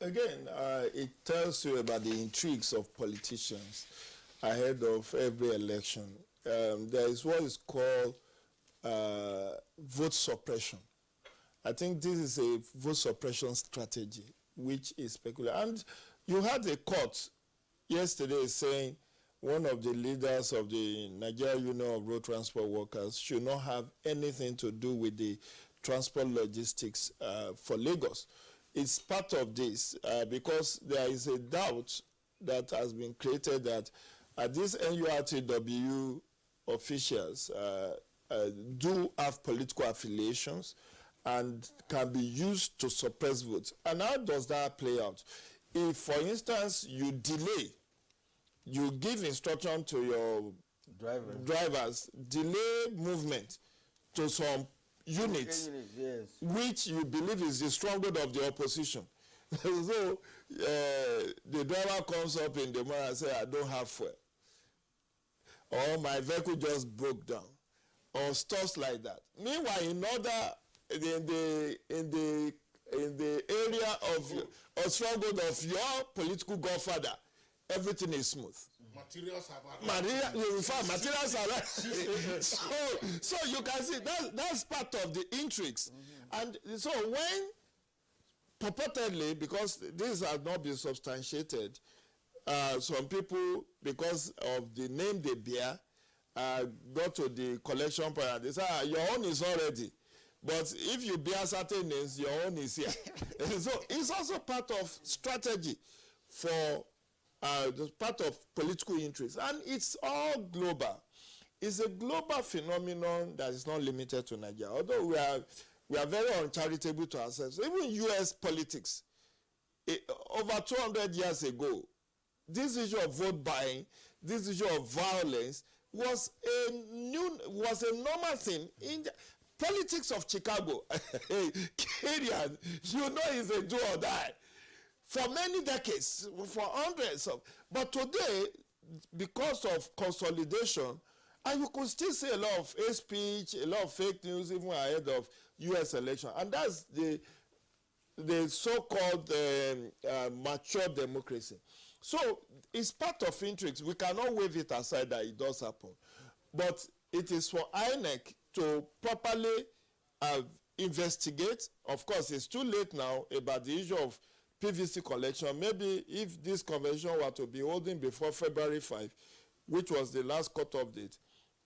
Speaker 3: Again, it tells you about the intrigues of politicians ahead of every election. There is what is called vote suppression. I think this is a vote suppression strategy, which is peculiar. And you had a court yesterday saying one of the leaders of the Nigerian Union of Road Transport Workers should not have anything to do with the transport logistics for Lagos. It's part of this because there is a doubt that has been created that these NURTW officials do have political affiliations and can be used to suppress votes. And how does that play out? If, for instance, you delay, you give instruction to your drivers, delay movement to some units, which you believe is the stronghold of the opposition. So the driver comes up in the morning and says, I don't have fuel. Or my vehicle just broke down. Or stuff like that. Meanwhile, in the area of stronghold of your political godfather, everything is smooth.
Speaker 2: Materials have
Speaker 3: materials are so you can see that's part of the intrigues. And so when purportedly, because this has not been substantiated, some people, because of the name they bear, go to the collection point and they say, your own is already. But if you bear certain names, your own is here. So it's also part of strategy for part of political interest. And it's all global. It's a global phenomenon that is not limited to Nigeria. Although we are very uncharitable to ourselves. Even U.S. politics, over 200 years ago, this issue of vote buying, this issue of violence was a normal thing in the politics of Chicago. Kenyan, you know, is a do or die for many decades, for hundreds of. But today, because of consolidation, and you could still see a lot of hate speech, a lot of fake news, even ahead of U.S. election, and that's the so-called mature democracy. So it's part of intrigues. We cannot wave it aside that it does happen. But it is for INEC to properly investigate. Of course, it's too late now about the issue of PVC collection. Maybe if this convention were to be holding before February 5, which was the last cut-off date,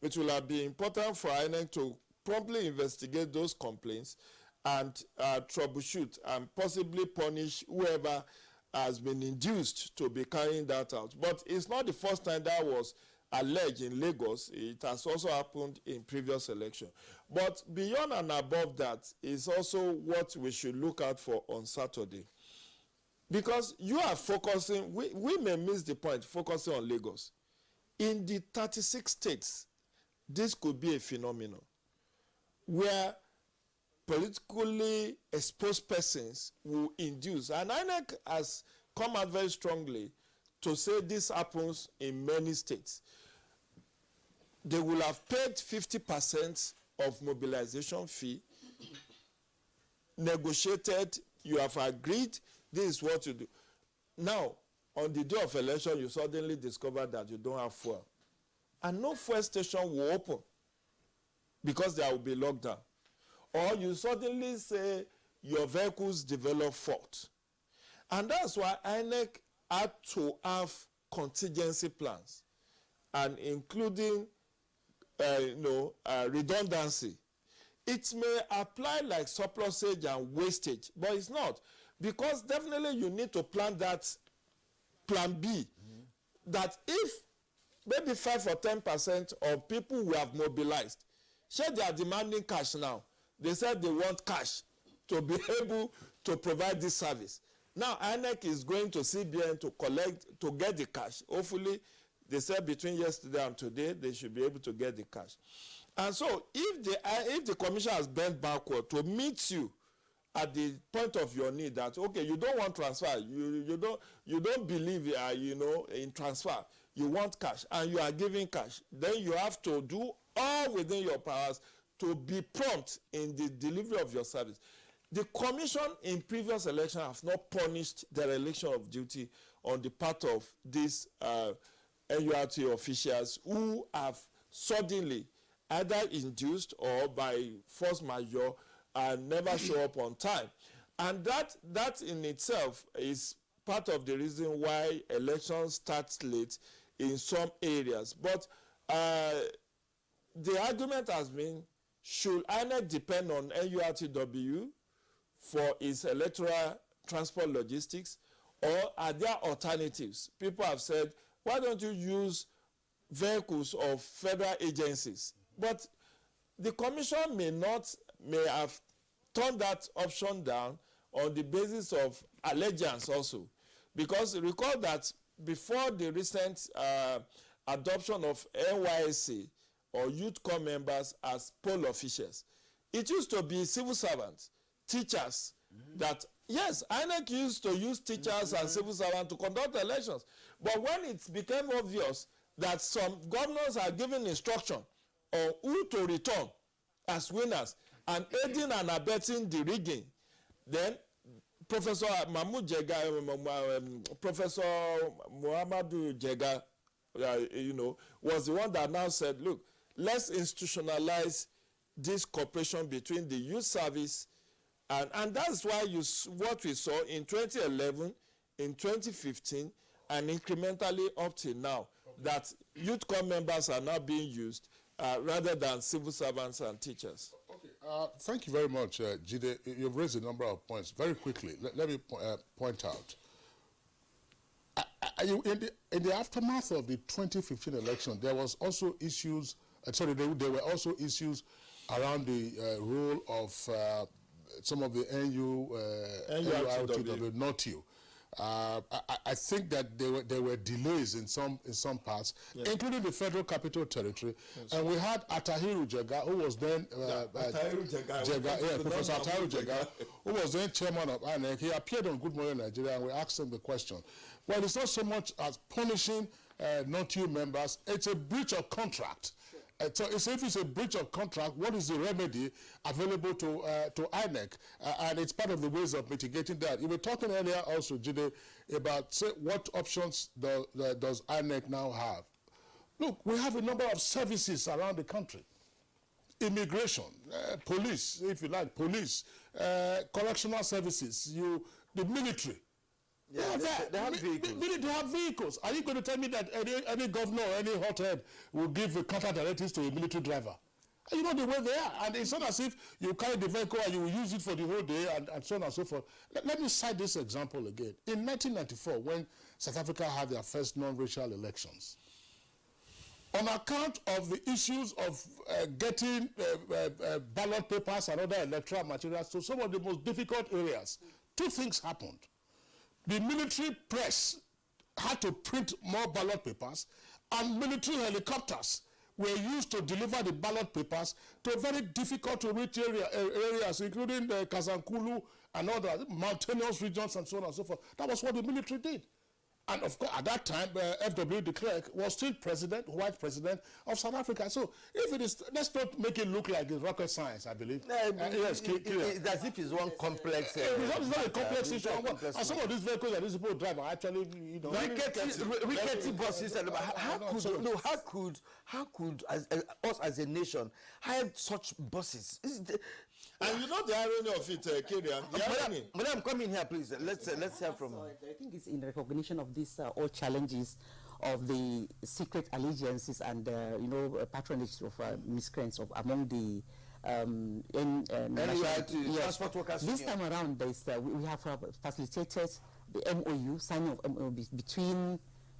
Speaker 3: it will be important for INEC to promptly investigate those complaints and troubleshoot and possibly punish whoever has been induced to be carrying that out. But it's not the first time that was alleged in Lagos. It has also happened in previous elections. But beyond and above that is also what we should look out for on Saturday. Because you are focusing, we may miss the point, focusing on Lagos. In the 36 states, this could be a phenomenon where politically exposed persons will induce. And INEC has come out very strongly to say this happens in many states. They will have paid 50% of mobilization fee, negotiated, you have agreed, this is what you do. Now, on the day of election, you suddenly discover that you don't have fuel. And no fuel station will open because there will be lockdown. Or you suddenly say your vehicles develop fault. And that's why INEC had to have contingency plans. and including redundancy, it may apply like surplusage and wastage, but it's not, because definitely you need to plan that plan B, that if maybe 5 or 10% of people who have mobilized, say they are demanding cash now, they said they want cash to be able to provide this service. Now INEC is going to CBN to collect, to get the cash. Hopefully, they said between yesterday and today, they should be able to get the cash. And so if the commission has bent backward to meet you at the point of your need, that okay, you don't want transfer, you don't believe in transfer, you want cash, and you are giving cash, then you have to do all within your powers to be prompt in the delivery of your service. The commission in previous election have not punished the dereliction of duty on the part of these NURT officials who have suddenly either induced or by force majeure and never show up on time. And that in itself is part of the reason why elections start late in some areas. But the argument has been, should INEC depend on NURTW for its electoral transport logistics, or are there alternatives? People have said, why don't you use vehicles of federal agencies? But the commission may have turned that option down on the basis of allegiance also. Because recall that before the recent adoption of NYSC or youth corps members as poll officials, it used to be civil servants, teachers, that, yes, INEC used to use teachers and civil servants to conduct elections. But when it became obvious that some governors are giving instruction on who to return as winners and aiding and abetting the rigging, then Professor Mahmoud Jega, Professor Muhammadu Jega, was the one that now said, look, let's institutionalize this cooperation between the youth service, and that's why what we saw in 2011, in 2015, and incrementally up to now, that youth corps members are now being used rather than civil servants and teachers.
Speaker 2: Okay. Thank you very much, Jide. You've raised a number of points. Very quickly, let me point out. In the aftermath of the 2015 election, there was also issues. There were also issues around the role of some of the NURTW, not you. I think that there were delays in some parts, yes, including the Federal Capital Territory, yes, and we had Atahiru Jega, who was then Professor Atahiru Jega, who was then chairman of INEC. He appeared on Good Morning Nigeria, and we asked him the question. Well, it's not so much as punishing not you members; it's a breach of contract. So if it's a breach of contract, what is the remedy available to INEC? And it's part of the ways of mitigating that. You were talking earlier also, Jide, about what options does INEC now have. Look, we have a number of services around the country. Immigration, police, if you like, police, correctional services, the military.
Speaker 1: Yeah, they have vehicles.
Speaker 2: They have vehicles. Are you going to tell me that any governor or any hothead will give counter directives to a military driver? You know the way they are. And it's not as if you carry the vehicle and you will use it for the whole day and so on and so forth. Let me cite this example again. In 1994, when South Africa had their first non-racial elections, on account of the issues of getting ballot papers and other electoral materials to some of the most difficult areas, two things happened. The military press had to print more ballot papers, and military helicopters were used to deliver the ballot papers to very difficult to reach areas, including Kazankulu and other mountainous regions and so on and so forth. That was what the military did. And of course, at that time, F.W. de Klerk was still white president of South Africa. So if it is, let's not make it look like it's rocket science, I believe.
Speaker 1: Yes, it's as if it's one complex.
Speaker 2: It's not a complex issue. And some of these vehicles that these people drive are actually,
Speaker 1: rickety buses. How could us as a nation have such buses?
Speaker 3: And you know the irony of it, Kirian.
Speaker 1: Madam, come in here, please. Let's hear from.
Speaker 5: I think it's in recognition of these all challenges of the secret allegiances and patronage of miscreants among the
Speaker 1: transport workers.
Speaker 5: This time around, we have facilitated the MOU, signing of MOU between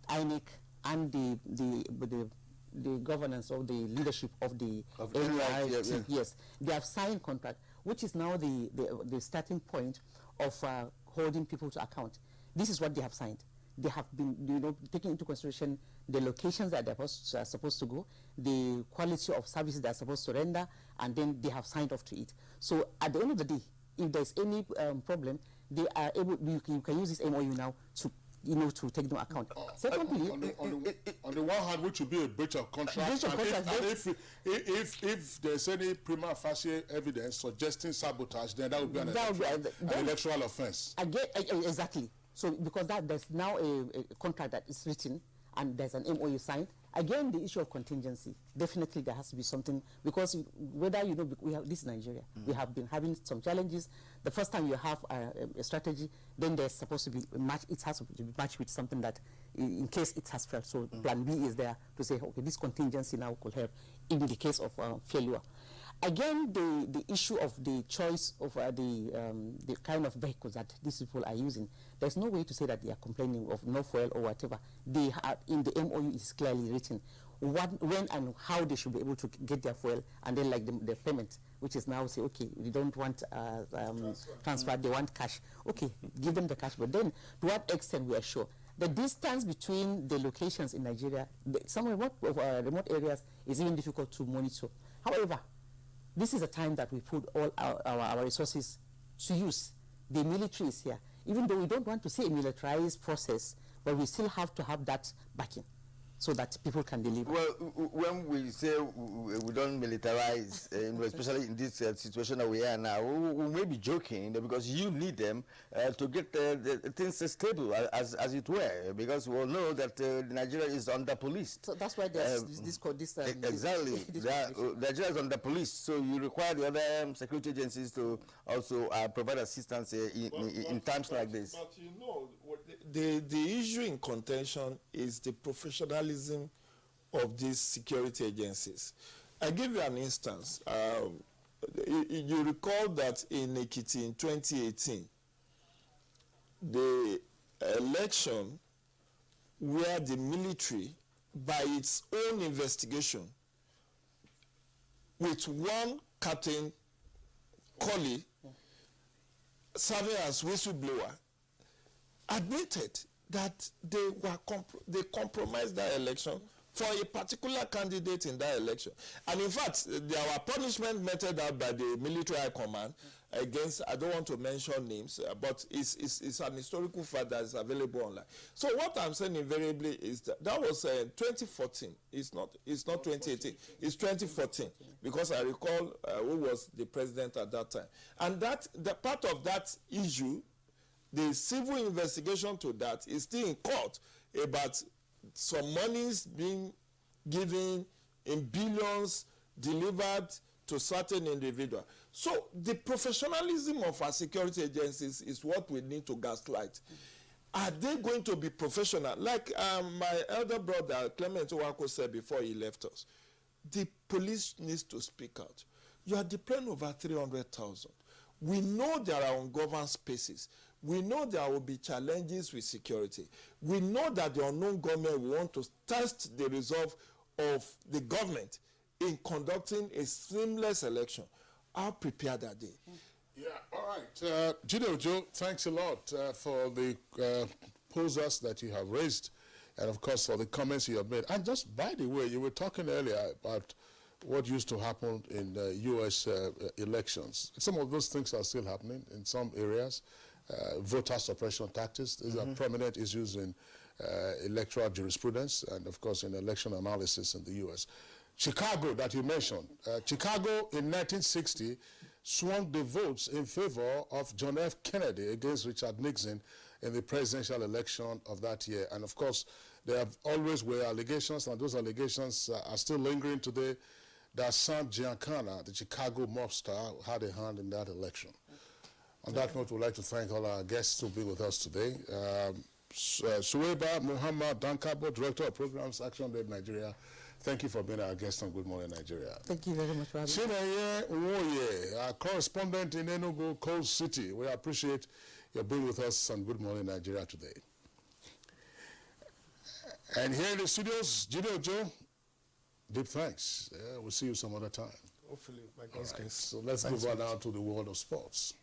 Speaker 5: INEC and the governance of the leadership of the NTA. Yes, they have signed contract, which is now the starting point of holding people to account. This is what they have signed. They have been, taking into consideration the locations that they're supposed to go, the quality of services they're supposed to render, and then they have signed off to it. So at the end of the day, if there's any problem, they are able. You can use this MOU now to to take into account. Secondly,
Speaker 2: on the one hand, which would be a breach of contract, if there's any prima facie evidence suggesting sabotage, then that would be an electoral offense.
Speaker 5: Again, exactly. So because there's now a contract that is written and there's an MOU signed. Again, the issue of contingency. Definitely there has to be something, because whether we have this Nigeria, we have been having some challenges. The first time you have a strategy, then there's supposed to be it has to be matched with something that, in case it has failed. So plan B is there to say, okay, this contingency now could help in the case of failure. Again, the issue of the choice of the kind of vehicles that these people are using, there's no way to say that they are complaining of no fuel or whatever. They are, in the MOU is clearly written when and how they should be able to get their fuel, and then like the payment, which is now say, okay, we don't want transfer, they want cash. Okay, give them the cash, but then to what extent we are sure the distance between the locations in Nigeria, some remote areas, is even difficult to monitor. However, this is a time that we put all our resources to use. The military is here. Even though we don't want to see a militarized process, but we still have to have that backing so that people can deliver.
Speaker 1: Well, when we say we don't militarize, especially in this situation that we are now, we may be joking, because you need them to get the things stable, as it were, because we all know that Nigeria is under police.
Speaker 5: So that's why there's
Speaker 1: exactly. Nigeria is under police, so you require the other security agencies to also provide assistance in times like this.
Speaker 3: But the issue in contention is the professionalism of these security agencies. I give you an instance. You recall that in Ekiti in 2018, the election where the military, by its own investigation, with one Captain Colley serving as whistleblower, admitted that they compromised that election for a particular candidate in that election. And in fact, there were punishment meted out by the military high command against, I don't want to mention names, but it's an historical fact that is available online. So what I'm saying invariably is that was 2014. It's not 2018. It's 2014, because I recall who was the president at that time. And the part of that issue, the civil investigation to that, is still in court about some monies being given in billions delivered to certain individuals. So the professionalism of our security agencies is what we need to gaslight. Are they going to be professional? Like my elder brother Clement Owako said before he left us, the police needs to speak out. You are deploying over 300,000. We know there are ungoverned spaces. We know there will be challenges with security. We know that the unknown government will want to test the resolve of the government in conducting a seamless election. How prepared are they?
Speaker 2: Yeah, all right. Joe, thanks a lot for the posers that you have raised, and of course for the comments you have made. And just by the way, you were talking earlier about what used to happen in U.S. elections. Some of those things are still happening in some areas. Voter suppression tactics, these are prominent issues in electoral jurisprudence and, of course, in election analysis in the U.S. Chicago, that you mentioned, Chicago in 1960 swung the votes in favor of John F. Kennedy against Richard Nixon in the presidential election of that year. And, of course, there have always were allegations, and those allegations are still lingering today, that Sam Giancana, the Chicago mobster, had a hand in that election. On that note, we'd like to thank all our guests who have been with us today. Suwaiba Muhammad Dankabo, Director of Programs, Action Aid Nigeria. Thank you for being our guest on Good Morning Nigeria.
Speaker 5: Thank you very much for having me.
Speaker 2: Chineye Nwoye, our correspondent in Enugu, Coal City. We appreciate your being with us on Good Morning Nigeria today. And here in the studios, Jide Ojo, deep thanks. We'll see you some other time.
Speaker 21: Hopefully, by
Speaker 2: God's
Speaker 21: God's
Speaker 2: grace.
Speaker 21: grace.
Speaker 2: So let's
Speaker 21: Thanks
Speaker 2: move on
Speaker 21: much.
Speaker 2: now to the world of sports.